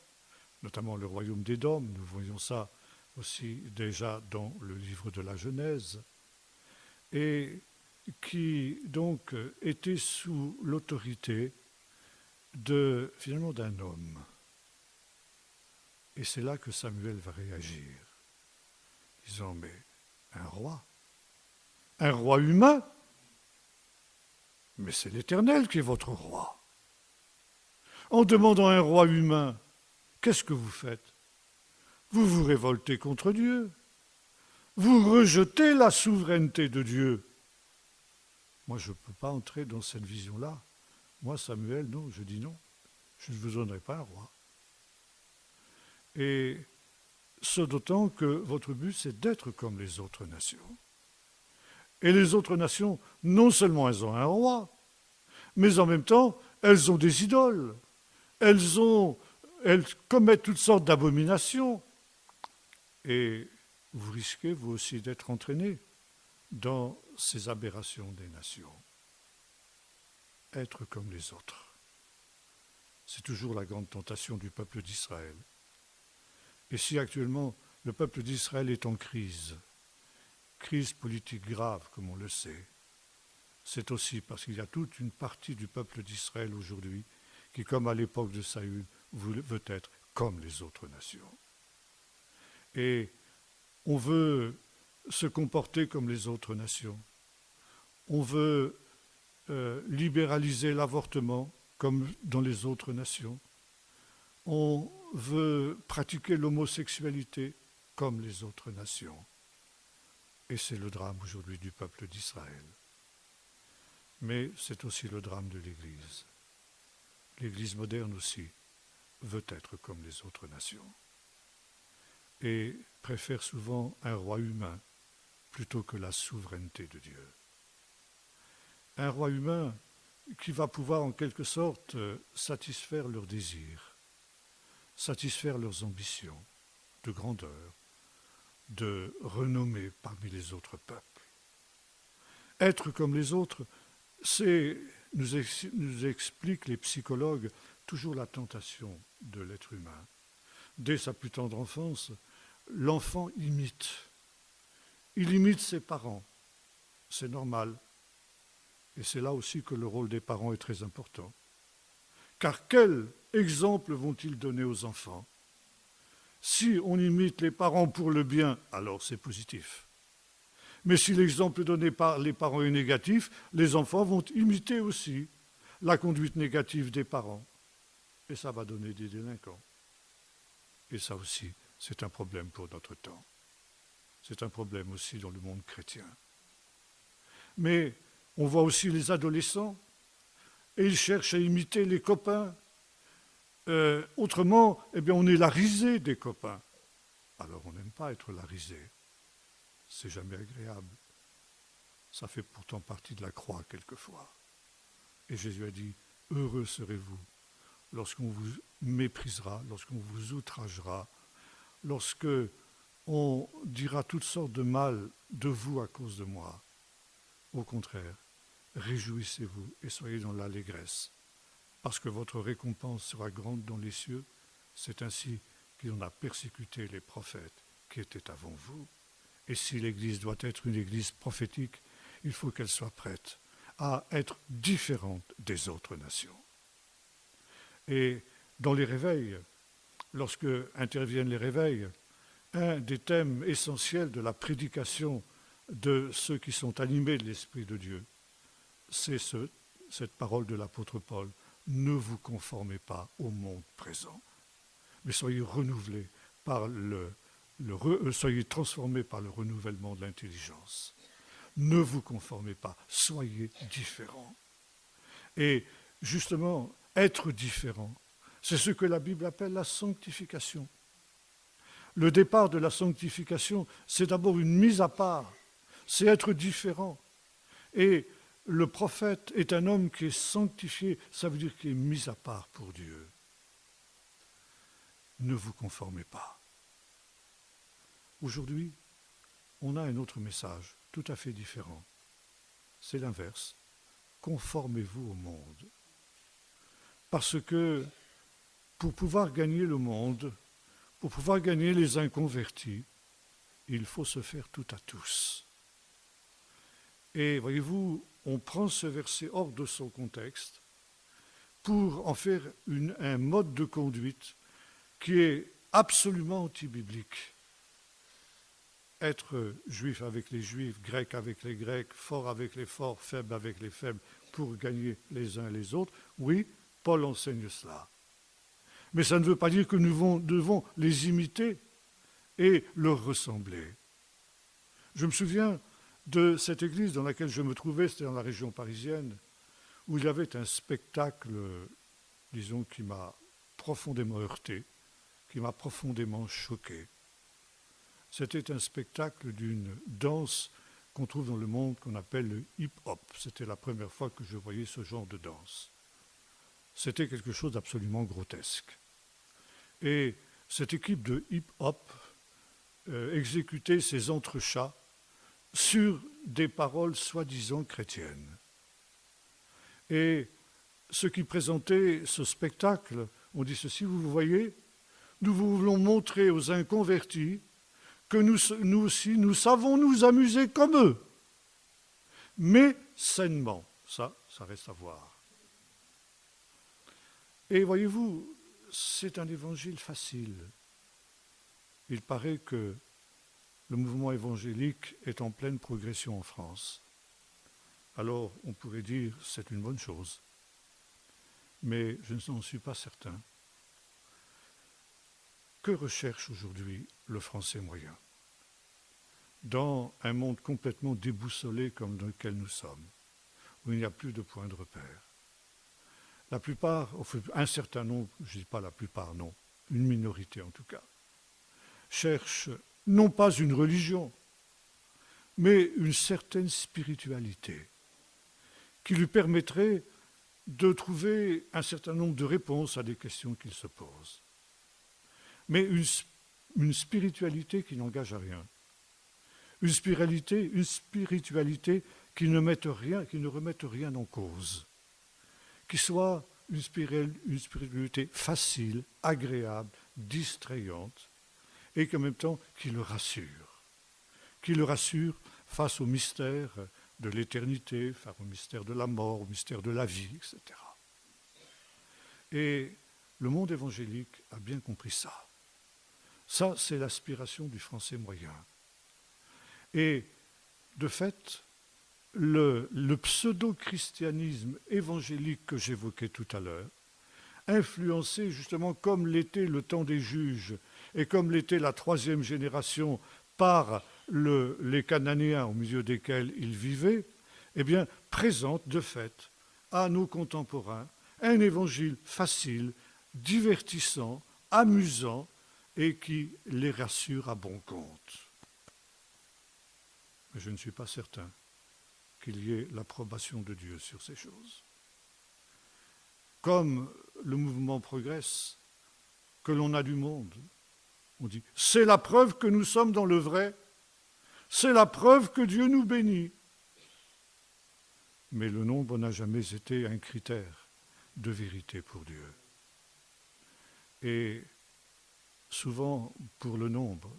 notamment le royaume d'Édom. Nous voyons ça aussi déjà dans le livre de la Genèse, et qui donc était sous l'autorité finalement d'un homme. Et c'est là que Samuel va réagir, disant, mais un roi humain, mais c'est l'Éternel qui est votre roi. En demandant un roi humain, qu'est-ce que vous faites? Vous vous révoltez contre Dieu. Vous rejetez la souveraineté de Dieu. Moi, je ne peux pas entrer dans cette vision-là. Moi, Samuel, non, je dis non. Je ne vous donnerai pas un roi. Et ce d'autant que votre but, c'est d'être comme les autres nations. Et les autres nations, non seulement elles ont un roi, mais en même temps, elles ont des idoles. Elles commettent toutes sortes d'abominations. Et vous risquez, vous aussi, d'être entraînés dans ces aberrations des nations. Être comme les autres. C'est toujours la grande tentation du peuple d'Israël. Et si actuellement le peuple d'Israël est en crise politique grave, comme on le sait, c'est aussi parce qu'il y a toute une partie du peuple d'Israël aujourd'hui qui, comme à l'époque de Saül, veut être comme les autres nations. Et on veut se comporter comme les autres nations. On veut libéraliser l'avortement comme dans les autres nations. On veut pratiquer l'homosexualité comme les autres nations. Et c'est le drame aujourd'hui du peuple d'Israël. Mais c'est aussi le drame de l'Église. L'Église moderne aussi veut être comme les autres nations et préfère souvent un roi humain plutôt que la souveraineté de Dieu. Un roi humain qui va pouvoir en quelque sorte satisfaire leurs désirs, satisfaire leurs ambitions de grandeur, de renommée parmi les autres peuples. Être comme les autres, nous expliquent les psychologues toujours la tentation de l'être humain. Dès sa plus tendre enfance, l'enfant imite. Il imite ses parents. C'est normal. Et c'est là aussi que le rôle des parents est très important. Car quel exemple vont-ils donner aux enfants? Si on imite les parents pour le bien, alors c'est positif. Mais si l'exemple donné par les parents est négatif, les enfants vont imiter aussi la conduite négative des parents. Et ça va donner des délinquants. Et ça aussi, c'est un problème pour notre temps. C'est un problème aussi dans le monde chrétien. Mais on voit aussi les adolescents, et ils cherchent à imiter les copains. Autrement, eh bien, on est la risée des copains. Alors on n'aime pas être la risée. C'est jamais agréable. Ça fait pourtant partie de la croix quelquefois. Et Jésus a dit, heureux serez-vous lorsqu'on vous méprisera, lorsqu'on vous outragera, lorsque on dira toutes sortes de mal de vous à cause de moi. Au contraire, réjouissez-vous et soyez dans l'allégresse, parce que votre récompense sera grande dans les cieux. C'est ainsi qu'il en a persécuté les prophètes qui étaient avant vous. Et si l'Église doit être une Église prophétique, il faut qu'elle soit prête à être différente des autres nations. Et dans les réveils, lorsque interviennent les réveils, un des thèmes essentiels de la prédication de ceux qui sont animés de l'Esprit de Dieu, c'est cette parole de l'apôtre Paul. Ne vous conformez pas au monde présent, mais soyez renouvelés par soyez transformés par le renouvellement de l'intelligence. Ne vous conformez pas, soyez différents. Et justement, être différent, c'est ce que la Bible appelle la sanctification. Le départ de la sanctification, c'est d'abord une mise à part, c'est être différent. Et le prophète est un homme qui est sanctifié, ça veut dire qu'il est mis à part pour Dieu. Ne vous conformez pas. Aujourd'hui, on a un autre message, tout à fait différent. C'est l'inverse. Conformez-vous au monde. Parce que pour pouvoir gagner le monde, pour pouvoir gagner les inconvertis, il faut se faire tout à tous. Et voyez-vous, on prend ce verset hors de son contexte pour en faire un mode de conduite qui est absolument anti-biblique. Être juif avec les juifs, grec avec les grecs, fort avec les forts, faible avec les faibles, pour gagner les uns et les autres, oui, Paul enseigne cela. Mais ça ne veut pas dire que nous devons les imiter et leur ressembler. Je me souviens de cette église dans laquelle je me trouvais, c'était dans la région parisienne, où il y avait un spectacle, disons, qui m'a profondément heurté, qui m'a profondément choqué. C'était un spectacle d'une danse qu'on trouve dans le monde qu'on appelle le hip-hop. C'était la première fois que je voyais ce genre de danse. C'était quelque chose d'absolument grotesque. Et cette équipe de hip-hop exécutait ses entrechats sur des paroles soi-disant chrétiennes. Et ceux qui présentaient ce spectacle ont dit ceci, vous voyez, nous voulons montrer aux inconvertis que nous aussi, nous savons nous amuser comme eux, mais sainement. Ça reste à voir. Et voyez-vous, c'est un évangile facile. Il paraît que le mouvement évangélique est en pleine progression en France. Alors, on pourrait dire c'est une bonne chose, mais je n'en suis pas certain. Que recherche aujourd'hui le Français moyen dans un monde complètement déboussolé comme dans lequel nous sommes, où il n'y a plus de point de repère? La plupart, un certain nombre, je ne dis pas la plupart, non, une minorité en tout cas, cherchent non pas une religion, mais une certaine spiritualité qui lui permettrait de trouver un certain nombre de réponses à des questions qu'il se pose. Mais une spiritualité qui n'engage à rien. Une spiritualité qui ne remette rien en cause. Qui soit une spiritualité facile, agréable, distrayante, et qu'en même temps qui le rassure. Qui le rassure face au mystère de l'éternité, face au mystère de la mort, au mystère de la vie, etc. Et le monde évangélique a bien compris ça. Ça, c'est l'aspiration du Français moyen. Et de fait, le pseudo-christianisme évangélique que j'évoquais tout à l'heure, influencé justement comme l'était le temps des juges et comme l'était la troisième génération par les Cananéens au milieu desquels ils vivaient, eh bien, présente de fait à nos contemporains un évangile facile, divertissant, amusant et qui les rassure à bon compte. Mais je ne suis pas certain qu'il y ait l'approbation de Dieu sur ces choses. Comme le mouvement progresse, que l'on a du monde, on dit « c'est la preuve que nous sommes dans le vrai, c'est la preuve que Dieu nous bénit ». Mais le nombre n'a jamais été un critère de vérité pour Dieu. Et souvent, pour le nombre,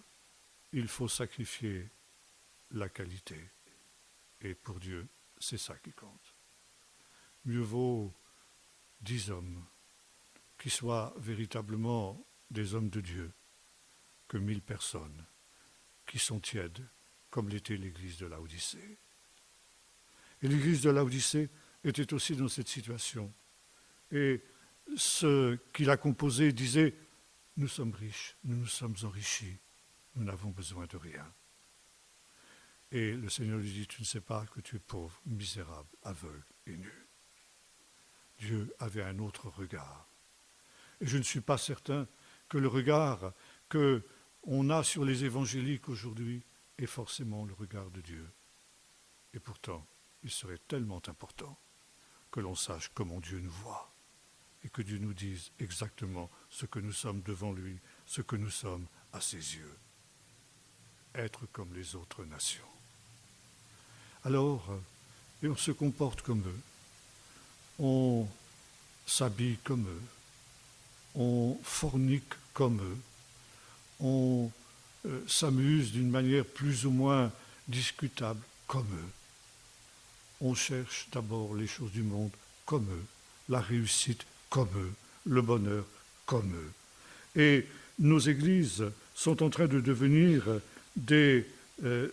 il faut sacrifier la qualité. Et pour Dieu, c'est ça qui compte. Mieux vaut 10 hommes qui soient véritablement des hommes de Dieu que 1000 personnes qui sont tièdes, comme l'était l'église de Laodicée. Et l'église de Laodicée était aussi dans cette situation. Et ceux qui la composaient disaient « Nous sommes riches, nous nous sommes enrichis, nous n'avons besoin de rien ». Et le Seigneur lui dit « Tu ne sais pas que tu es pauvre, misérable, aveugle et nu ». Dieu avait un autre regard. Et je ne suis pas certain que le regard qu'on a sur les évangéliques aujourd'hui est forcément le regard de Dieu. Et pourtant, il serait tellement important que l'on sache comment Dieu nous voit et que Dieu nous dise exactement ce que nous sommes devant lui, ce que nous sommes à ses yeux. Être comme les autres nations. Alors, et on se comporte comme eux. On s'habille comme eux, on fornique comme eux, on s'amuse d'une manière plus ou moins discutable comme eux. On cherche d'abord les choses du monde comme eux, la réussite comme eux, le bonheur comme eux. Et nos églises sont en train de devenir des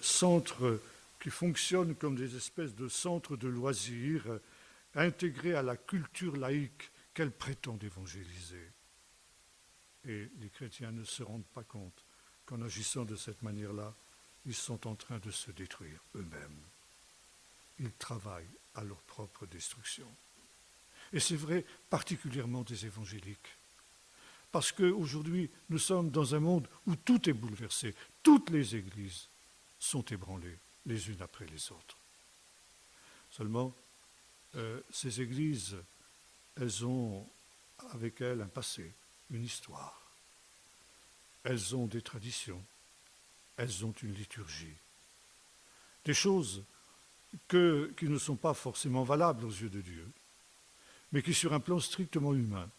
centres qui fonctionnent comme des espèces de centres de loisirs intégrés à la culture laïque qu'elles prétendent évangéliser. Et les chrétiens ne se rendent pas compte qu'en agissant de cette manière-là, ils sont en train de se détruire eux-mêmes. Ils travaillent à leur propre destruction. Et c'est vrai particulièrement des évangéliques. Parce qu'aujourd'hui, nous sommes dans un monde où tout est bouleversé. Toutes les églises sont ébranlées les unes après les autres. Seulement, ces églises, elles ont avec elles un passé, une histoire. Elles ont des traditions, elles ont une liturgie. Des choses qui ne sont pas forcément valables aux yeux de Dieu, mais qui, sur un plan strictement humain,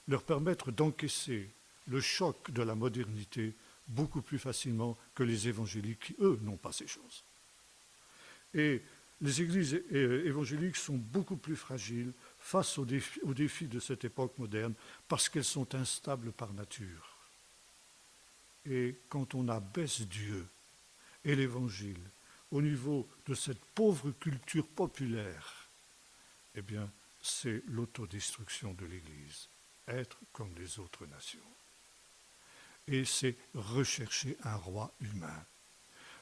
leur permettent d'encaisser le choc de la modernité beaucoup plus facilement que les évangéliques qui, eux, n'ont pas ces choses. Et les églises évangéliques sont beaucoup plus fragiles face aux défis de cette époque moderne parce qu'elles sont instables par nature. Et quand on abaisse Dieu et l'Évangile au niveau de cette pauvre culture populaire, eh bien, c'est l'autodestruction de l'Église, être comme les autres nations. Et c'est rechercher un roi humain,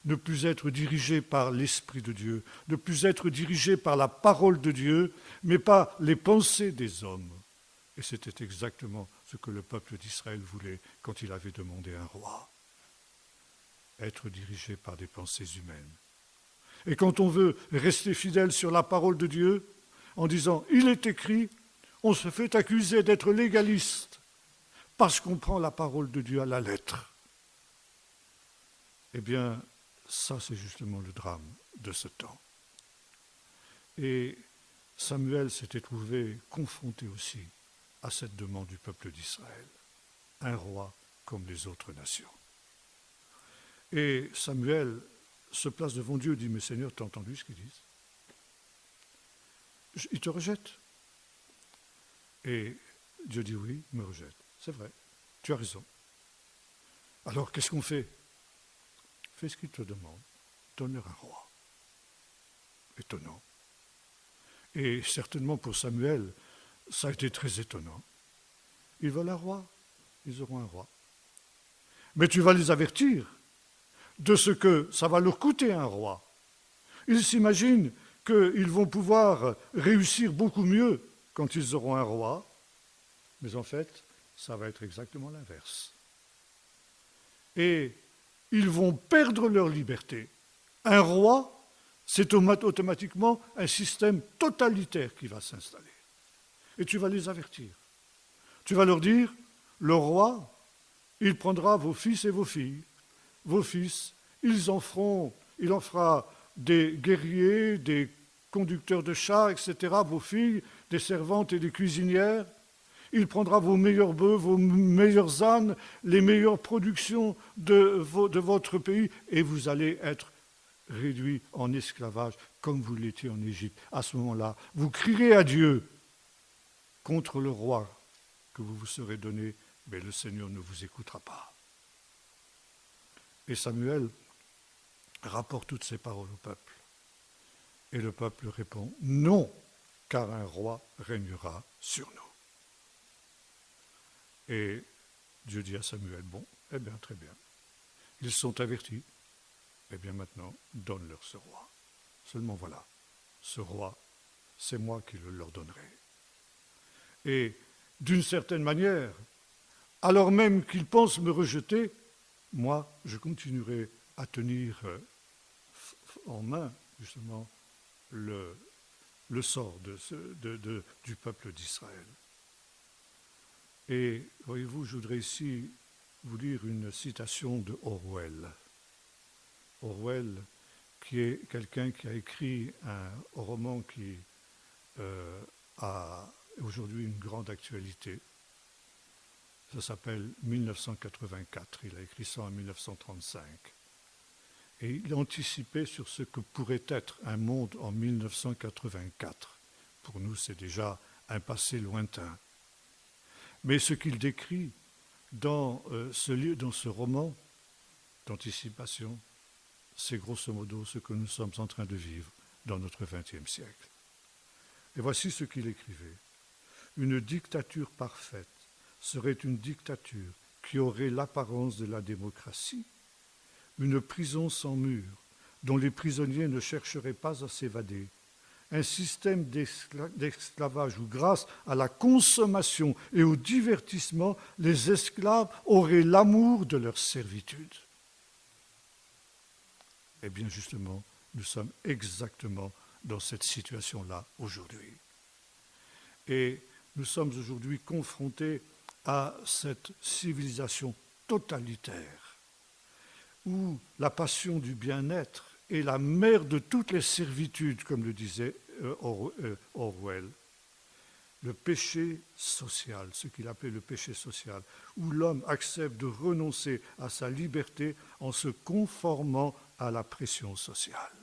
ne plus être dirigé par l'Esprit de Dieu, ne plus être dirigé par la parole de Dieu, mais par les pensées des hommes. Et c'était exactement ce que le peuple d'Israël voulait quand il avait demandé un roi. Être dirigé par des pensées humaines. Et quand on veut rester fidèle sur la parole de Dieu, en disant « il est écrit », on se fait accuser d'être légaliste parce qu'on prend la parole de Dieu à la lettre. Eh bien, ça c'est justement le drame de ce temps. Et Samuel s'était trouvé confronté aussi à cette demande du peuple d'Israël, un roi comme les autres nations. Et Samuel se place devant Dieu et dit « Mais Seigneur, t'as entendu ce qu'ils disent ? Ils te rejettent. » Et Dieu dit « Oui, ils me rejettent. C'est vrai, tu as raison. Alors qu'est-ce qu'on fait ? Fais ce qu'ils te demandent. Donne-leur un roi. » Étonnant. Et certainement pour Samuel, ça a été très étonnant. Ils veulent un roi, ils auront un roi. Mais tu vas les avertir de ce que ça va leur coûter un roi. Ils s'imaginent qu'ils vont pouvoir réussir beaucoup mieux quand ils auront un roi, mais en fait, ça va être exactement l'inverse. Et ils vont perdre leur liberté. Un roi, c'est automatiquement un système totalitaire qui va s'installer. Et tu vas les avertir. Tu vas leur dire, le roi, il prendra vos fils et vos filles. Vos fils, il en fera des guerriers, des conducteurs de chars, etc., vos filles, des servantes et des cuisinières. Il prendra vos meilleurs bœufs, vos meilleurs ânes, les meilleures productions de votre pays, et vous allez être réduits en esclavage comme vous l'étiez en Égypte. À ce moment-là, vous crierez à Dieu contre le roi que vous vous serez donné, mais le Seigneur ne vous écoutera pas. Et Samuel rapporte toutes ces paroles au peuple. Et le peuple répond « Non, car un roi régnera sur nous. » Et Dieu dit à Samuel « Bon, eh bien, très bien. Ils sont avertis. Eh bien, maintenant, donne-leur ce roi. Seulement voilà, ce roi, c'est moi qui le leur donnerai. » Et d'une certaine manière, alors même qu'ils pensent me rejeter, moi, je continuerai à tenir en main, justement, le sort du peuple d'Israël. Et voyez-vous, je voudrais ici vous lire une citation de Orwell. Orwell, qui est quelqu'un qui a écrit un roman qui a aujourd'hui une grande actualité. Ça s'appelle 1984, il a écrit ça en 1935. Et il anticipait sur ce que pourrait être un monde en 1984. Pour nous, c'est déjà un passé lointain. Mais ce qu'il décrit dans ce roman d'anticipation, c'est grosso modo ce que nous sommes en train de vivre dans notre XXe siècle. Et voici ce qu'il écrivait. Une dictature parfaite serait une dictature qui aurait l'apparence de la démocratie, une prison sans murs dont les prisonniers ne chercheraient pas à s'évader, un système d'esclavage où grâce à la consommation et au divertissement, les esclaves auraient l'amour de leur servitude. Eh bien justement, nous sommes exactement dans cette situation-là aujourd'hui. Et nous sommes aujourd'hui confrontés à cette civilisation totalitaire où la passion du bien-être est la mère de toutes les servitudes, comme le disait Orwell. Le péché social, ce qu'il appelait le péché social, où l'homme accepte de renoncer à sa liberté en se conformant à la pression sociale.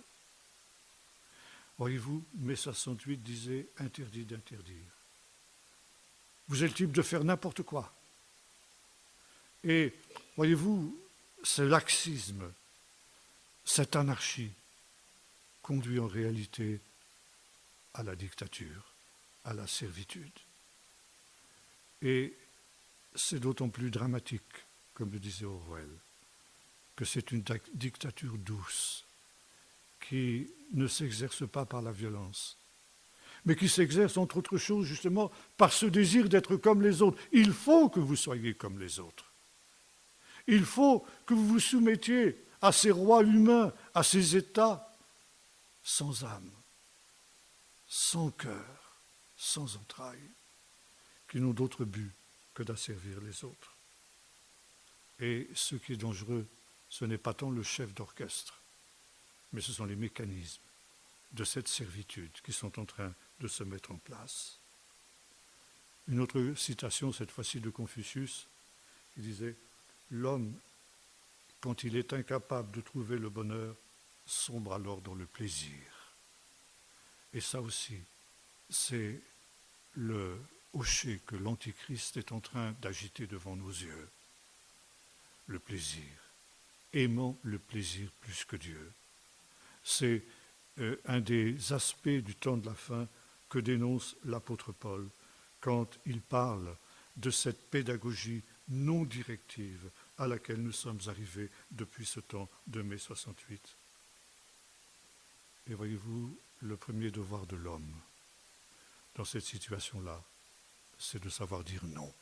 Voyez-vous, mai 68 disait « interdit d'interdire ». Vous êtes libre de faire n'importe quoi. Et voyez-vous, ce laxisme, cette anarchie conduit en réalité à la dictature, à la servitude. Et c'est d'autant plus dramatique, comme le disait Orwell, que c'est une dictature douce, qui ne s'exerce pas par la violence, mais qui s'exerce entre autres choses justement par ce désir d'être comme les autres. Il faut que vous soyez comme les autres. Il faut que vous vous soumettiez à ces rois humains, à ces États sans âme, sans cœur, sans entrailles, qui n'ont d'autre but que d'asservir les autres. Et ce qui est dangereux, ce n'est pas tant le chef d'orchestre, mais ce sont les mécanismes de cette servitude qui sont en train de se mettre en place. Une autre citation, cette fois-ci de Confucius, qui disait « L'homme, quand il est incapable de trouver le bonheur, sombre alors dans le plaisir. » Et ça aussi, c'est le hocher que l'Antichrist est en train d'agiter devant nos yeux. Le plaisir, aimant le plaisir plus que Dieu. C'est un des aspects du temps de la fin que dénonce l'apôtre Paul quand il parle de cette pédagogie non directive à laquelle nous sommes arrivés depuis ce temps de mai 68. Et voyez-vous, le premier devoir de l'homme dans cette situation-là, c'est de savoir dire non.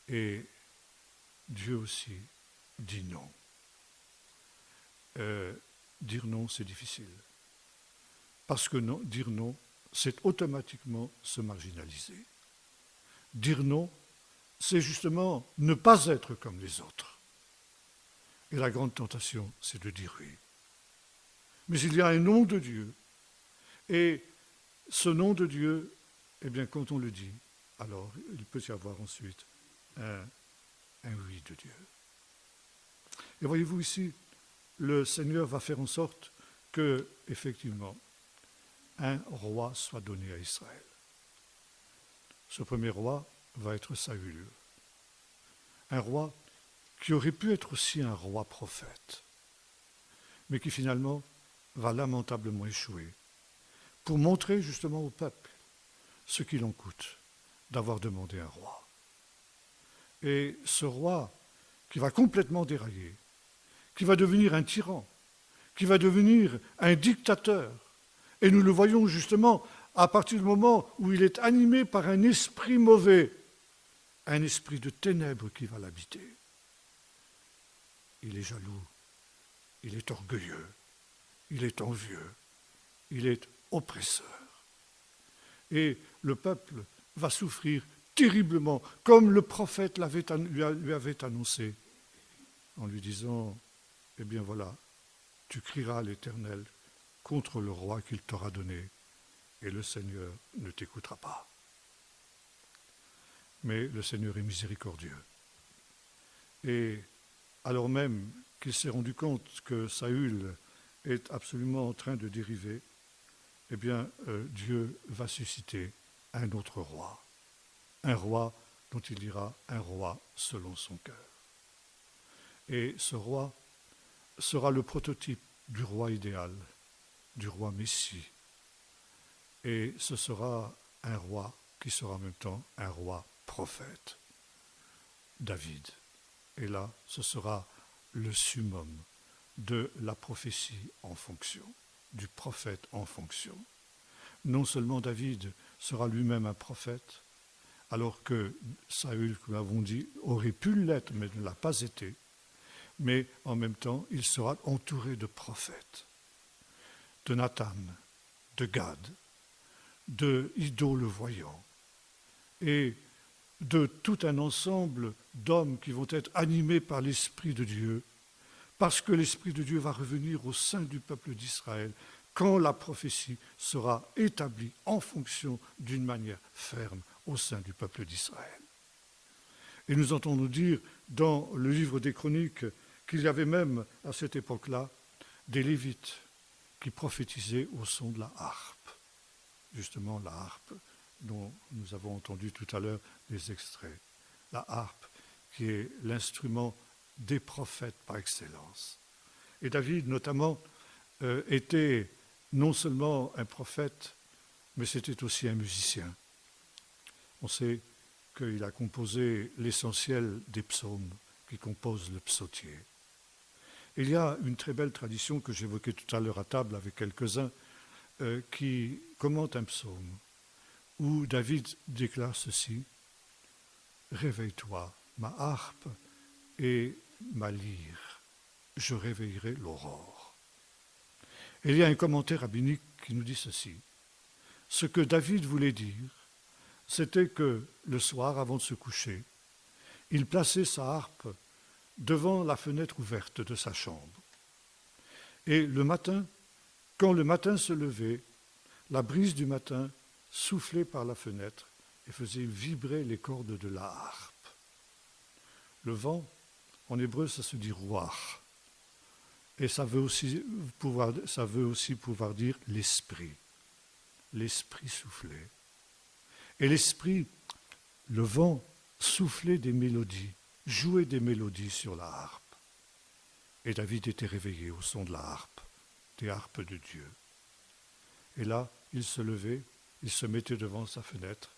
Et Dieu aussi dit non. Dire non, c'est difficile. Parce que non, dire non, c'est automatiquement se marginaliser. Dire non, c'est justement ne pas être comme les autres. Et la grande tentation, c'est de dire oui. Mais il y a un nom de Dieu. Et ce nom de Dieu, eh bien, quand on le dit, alors il peut y avoir ensuite un oui de Dieu. Et voyez-vous ici, le Seigneur va faire en sorte que, effectivement, un roi soit donné à Israël. Ce premier roi va être Saül. Un roi qui aurait pu être aussi un roi prophète, mais qui finalement va lamentablement échouer, pour montrer justement au peuple ce qu'il en coûte d'avoir demandé un roi. Et ce roi qui va complètement dérailler, qui va devenir un tyran, qui va devenir un dictateur, et nous le voyons justement à partir du moment où il est animé par un esprit mauvais, un esprit de ténèbres qui va l'habiter. Il est jaloux, il est orgueilleux, il est envieux, il est oppresseur. Et le peuple va souffrir terriblement, comme le prophète lui avait annoncé, en lui disant, eh bien voilà, tu crieras à l'Éternel contre le roi qu'il t'aura donné, et le Seigneur ne t'écoutera pas. Mais le Seigneur est miséricordieux. Et alors même qu'il s'est rendu compte que Saül est absolument en train de dériver, eh bien, Dieu va susciter un autre roi. Un roi dont il dira un roi selon son cœur. Et ce roi sera le prototype du roi idéal, du roi Messie. Et ce sera un roi qui sera en même temps un roi prophète, David. Et là, ce sera le summum de la prophétie en fonction, du prophète en fonction. Non seulement David sera lui-même un prophète, alors que Saül, comme nous l'avons dit, aurait pu l'être, mais ne l'a pas été, mais en même temps, il sera entouré de prophètes, de Nathan, de Gad, de Iddo le voyant, et de tout un ensemble d'hommes qui vont être animés par l'Esprit de Dieu, parce que l'Esprit de Dieu va revenir au sein du peuple d'Israël quand la prophétie sera établie en fonction d'une manière ferme au sein du peuple d'Israël. Et nous entendons dire dans le livre des Chroniques qu'il y avait même à cette époque-là des Lévites qui prophétisaient au son de la harpe. Justement la harpe dont nous avons entendu tout à l'heure des extraits. La harpe qui est l'instrument des prophètes par excellence. Et David notamment était non seulement un prophète, mais c'était aussi un musicien. On sait qu'il a composé l'essentiel des psaumes qui composent le psautier. Il y a une très belle tradition que j'évoquais tout à l'heure à table avec quelques-uns qui commente un psaume où David déclare ceci: « Réveille-toi, ma harpe et ma lyre, je réveillerai l'aurore. » Et il y a un commentaire rabbinique qui nous dit ceci: ce que David voulait dire, c'était que le soir, avant de se coucher, il plaçait sa harpe devant la fenêtre ouverte de sa chambre. Et le matin, quand le matin se levait, la brise du matin soufflait par la fenêtre et faisait vibrer les cordes de la harpe. Le vent, en hébreu, ça se dit ruach. Et ça veut aussi pouvoir dire l'esprit. L'esprit soufflait. Et l'esprit, le vent, soufflait des mélodies, jouait des mélodies sur la harpe. Et David était réveillé au son de la harpe, des harpes de Dieu. Et là, il se levait, il se mettait devant sa fenêtre,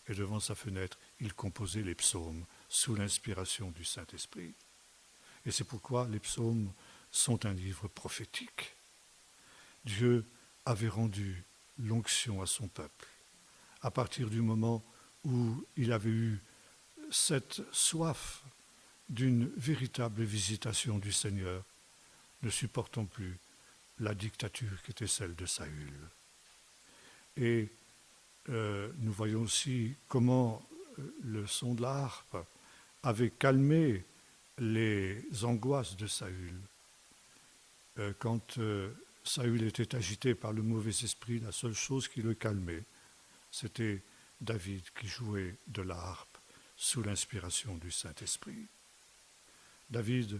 et devant sa fenêtre, il composait les psaumes sous l'inspiration du Saint-Esprit. Et c'est pourquoi les psaumes sont un livre prophétique. Dieu avait rendu l'onction à son peuple à partir du moment où il avait eu cette soif d'une véritable visitation du Seigneur, ne supportant plus la dictature qui était celle de Saül. Et nous voyons aussi comment le son de la harpe avait calmé les angoisses de Saül. Quand Saül était agité par le mauvais esprit, la seule chose qui le calmait, c'était David qui jouait de la harpe sous l'inspiration du Saint-Esprit. David,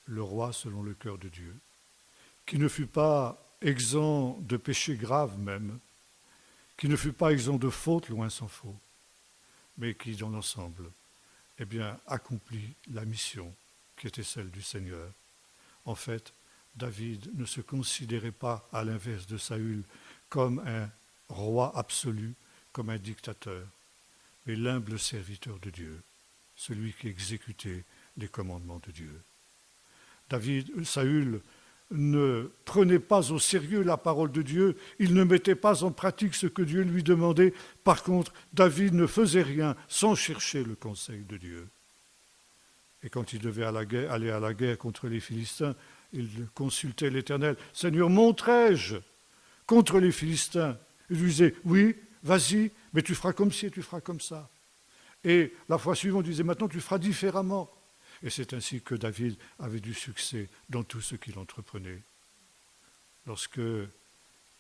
le roi selon le cœur de Dieu, qui ne fut pas exempt de péchés graves même, qui ne fut pas exempt de fautes, loin s'en faut, mais qui, dans l'ensemble, accomplit la mission qui était celle du Seigneur. En fait, David ne se considérait pas, à l'inverse de Saül, comme un roi absolu, comme un dictateur, mais l'humble serviteur de Dieu, celui qui exécutait les commandements de Dieu. Saül ne prenait pas au sérieux la parole de Dieu, il ne mettait pas en pratique ce que Dieu lui demandait. Par contre, David ne faisait rien sans chercher le conseil de Dieu. Et quand il devait aller à la guerre contre les Philistins, il consultait l'Éternel. « Seigneur, monterai-je contre les Philistins ?» Il lui disait « Oui, vas-y, mais tu feras comme ci et tu feras comme ça. » Et la fois suivante, il disait « Maintenant, tu feras différemment. » Et c'est ainsi que David avait du succès dans tout ce qu'il entreprenait. Lorsque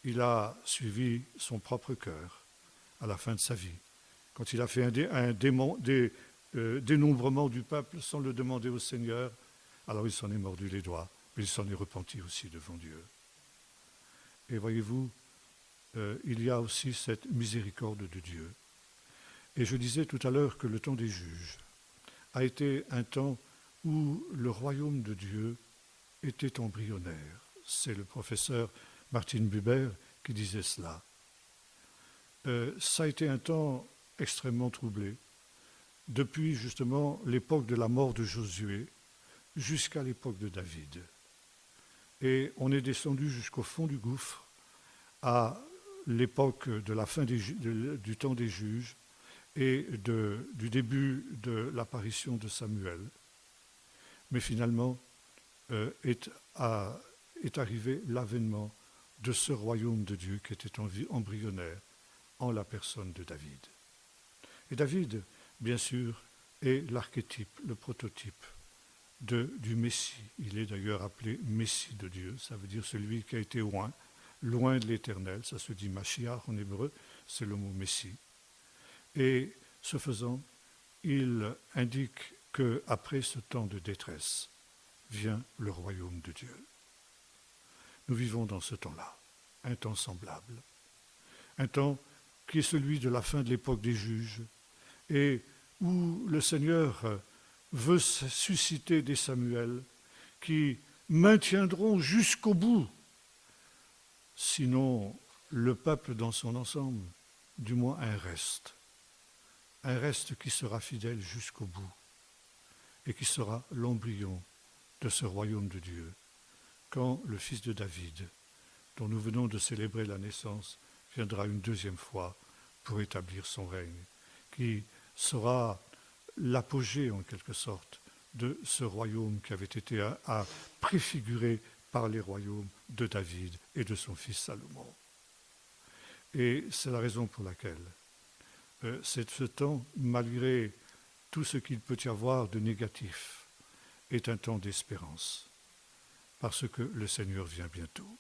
il a suivi son propre cœur à la fin de sa vie. Quand il a fait un dénombrement du peuple sans le demander au Seigneur, alors il s'en est mordu les doigts, mais il s'en est repenti aussi devant Dieu. Et voyez-vous, il y a aussi cette miséricorde de Dieu. Et je disais tout à l'heure que le temps des juges a été un temps où le royaume de Dieu était embryonnaire. C'est le professeur Martin Buber qui disait cela. Ça a été un temps extrêmement troublé, depuis justement l'époque de la mort de Josué jusqu'à l'époque de David. Et on est descendu jusqu'au fond du gouffre à l'époque de la fin du temps des juges et du début de l'apparition de Samuel. Mais finalement, est arrivé l'avènement de ce royaume de Dieu qui était embryonnaire en la personne de David. Et David, bien sûr, est l'archétype, le prototype du Messie. Il est d'ailleurs appelé Messie de Dieu, ça veut dire celui qui a été loin de l'Éternel, ça se dit Mashiach en hébreu, c'est le mot Messie. Et ce faisant, il indique qu'après ce temps de détresse, vient le royaume de Dieu. Nous vivons dans ce temps-là, un temps semblable, un temps qui est celui de la fin de l'époque des juges et où le Seigneur veut susciter des Samuel qui maintiendront jusqu'au bout, sinon le peuple dans son ensemble, du moins un reste qui sera fidèle jusqu'au bout et qui sera l'embryon de ce royaume de Dieu, quand le fils de David, dont nous venons de célébrer la naissance, viendra une deuxième fois pour établir son règne, qui sera l'apogée en quelque sorte de ce royaume qui avait été préfiguré par les royaumes de David et de son fils Salomon. Et c'est la raison pour laquelle c'est ce temps, malgré tout ce qu'il peut y avoir de négatif, est un temps d'espérance, parce que le Seigneur vient bientôt.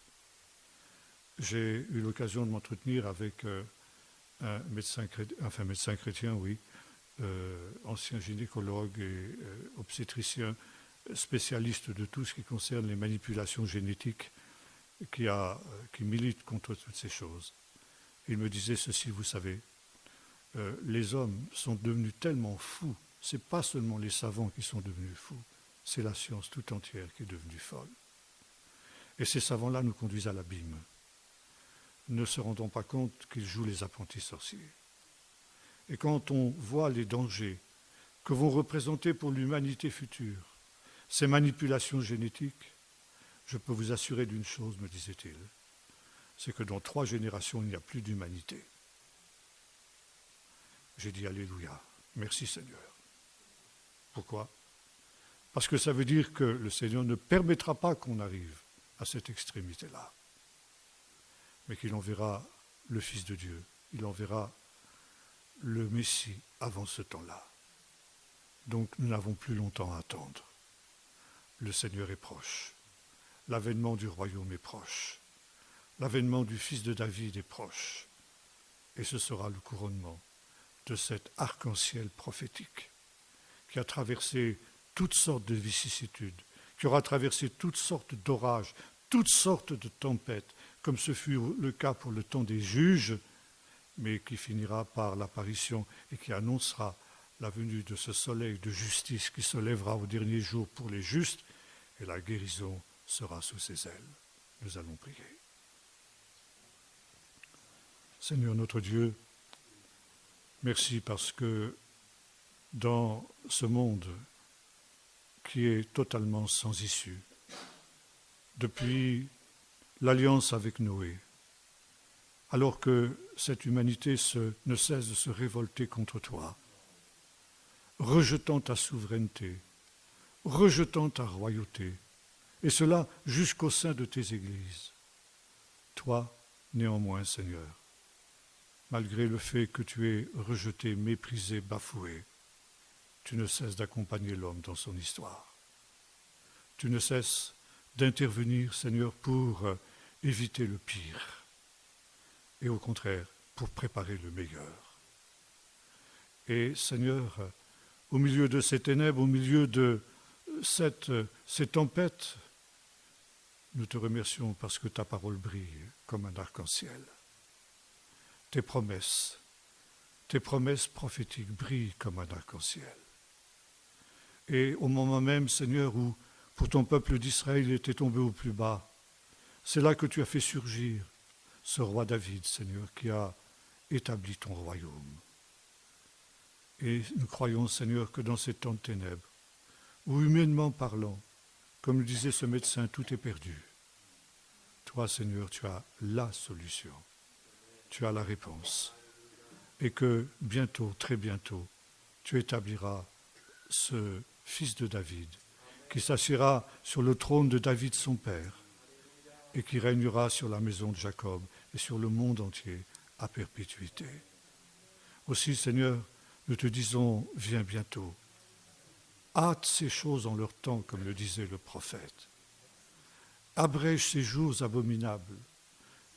J'ai eu l'occasion de m'entretenir avec un médecin chrétien, oui, ancien gynécologue et obstétricien, spécialiste de tout ce qui concerne les manipulations génétiques, qui milite contre toutes ces choses. Il me disait ceci, vous savez, les hommes sont devenus tellement fous, ce n'est pas seulement les savants qui sont devenus fous, c'est la science tout entière qui est devenue folle. Et ces savants-là nous conduisent à l'abîme, ne se rendant pas compte qu'ils jouent les apprentis sorciers. Et quand on voit les dangers que vont représenter pour l'humanité future ces manipulations génétiques, je peux vous assurer d'une chose, me disait-il, c'est que dans 3 générations, il n'y a plus d'humanité. J'ai dit Alléluia, merci Seigneur. Pourquoi ? Parce que ça veut dire que le Seigneur ne permettra pas qu'on arrive à cette extrémité-là, mais qu'il enverra le Fils de Dieu, il enverra le Messie avant ce temps-là. Donc nous n'avons plus longtemps à attendre. Le Seigneur est proche. L'avènement du royaume est proche. L'avènement du Fils de David est proche. Et ce sera le couronnement de cet arc-en-ciel prophétique qui a traversé toutes sortes de vicissitudes, qui aura traversé toutes sortes d'orages, toutes sortes de tempêtes, comme ce fut le cas pour le temps des juges, mais qui finira par l'apparition et qui annoncera la venue de ce soleil de justice qui se lèvera au dernier jour pour les justes, et la guérison sera sous ses ailes. Nous allons prier. Seigneur notre Dieu, merci parce que dans ce monde qui est totalement sans issue, depuis l'alliance avec Noé, alors que cette humanité ne cesse de se révolter contre toi, rejetant ta souveraineté, rejetant ta royauté, et cela jusqu'au sein de tes églises. Toi, néanmoins, Seigneur, malgré le fait que tu es rejeté, méprisé, bafoué, tu ne cesses d'accompagner l'homme dans son histoire. Tu ne cesses d'intervenir, Seigneur, pour éviter le pire. et au contraire pour préparer le meilleur. Et Seigneur, au milieu de ces ténèbres, au milieu de ces tempêtes, nous te remercions parce que ta parole brille comme un arc-en-ciel. Tes promesses prophétiques brillent comme un arc-en-ciel. Et au moment même, Seigneur, où pour ton peuple d'Israël il était tombé au plus bas, c'est là que tu as fait surgir ce roi David, Seigneur, qui a établi ton royaume. Et nous croyons, Seigneur, que dans ces temps de ténèbres, où humainement parlant, comme le disait ce médecin, tout est perdu, toi, Seigneur, tu as la solution, tu as la réponse. Et que bientôt, très bientôt, tu établiras ce fils de David, qui s'assiera sur le trône de David son père, et qui régnera sur la maison de Jacob et sur le monde entier à perpétuité. Aussi, Seigneur, nous te disons, viens bientôt. Hâte ces choses en leur temps, comme le disait le prophète. Abrège ces jours abominables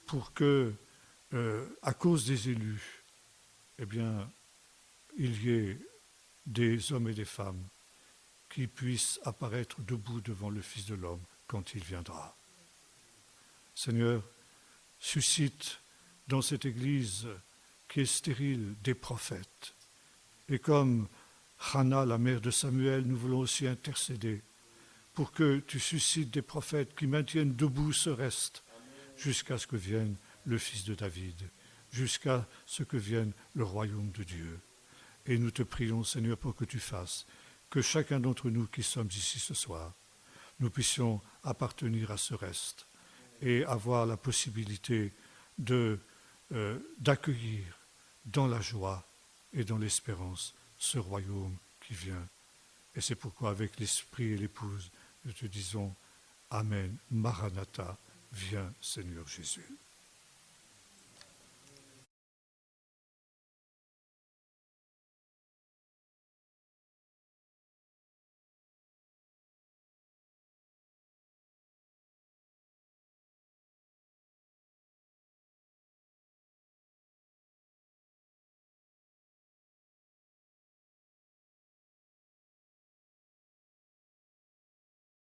pour que, à cause des élus, eh bien, il y ait des hommes et des femmes qui puissent apparaître debout devant le Fils de l'homme quand il viendra. Seigneur, suscite dans cette Église qui est stérile des prophètes. Et comme Hannah, la mère de Samuel, nous voulons aussi intercéder pour que tu suscites des prophètes qui maintiennent debout ce reste jusqu'à ce que vienne le Fils de David, jusqu'à ce que vienne le royaume de Dieu. Et nous te prions, Seigneur, pour que tu fasses que chacun d'entre nous qui sommes ici ce soir, nous puissions appartenir à ce reste et avoir la possibilité d'accueillir dans la joie et dans l'espérance ce royaume qui vient. Et c'est pourquoi avec l'Esprit et l'Épouse, nous te disons Amen, Maranatha, viens Seigneur Jésus.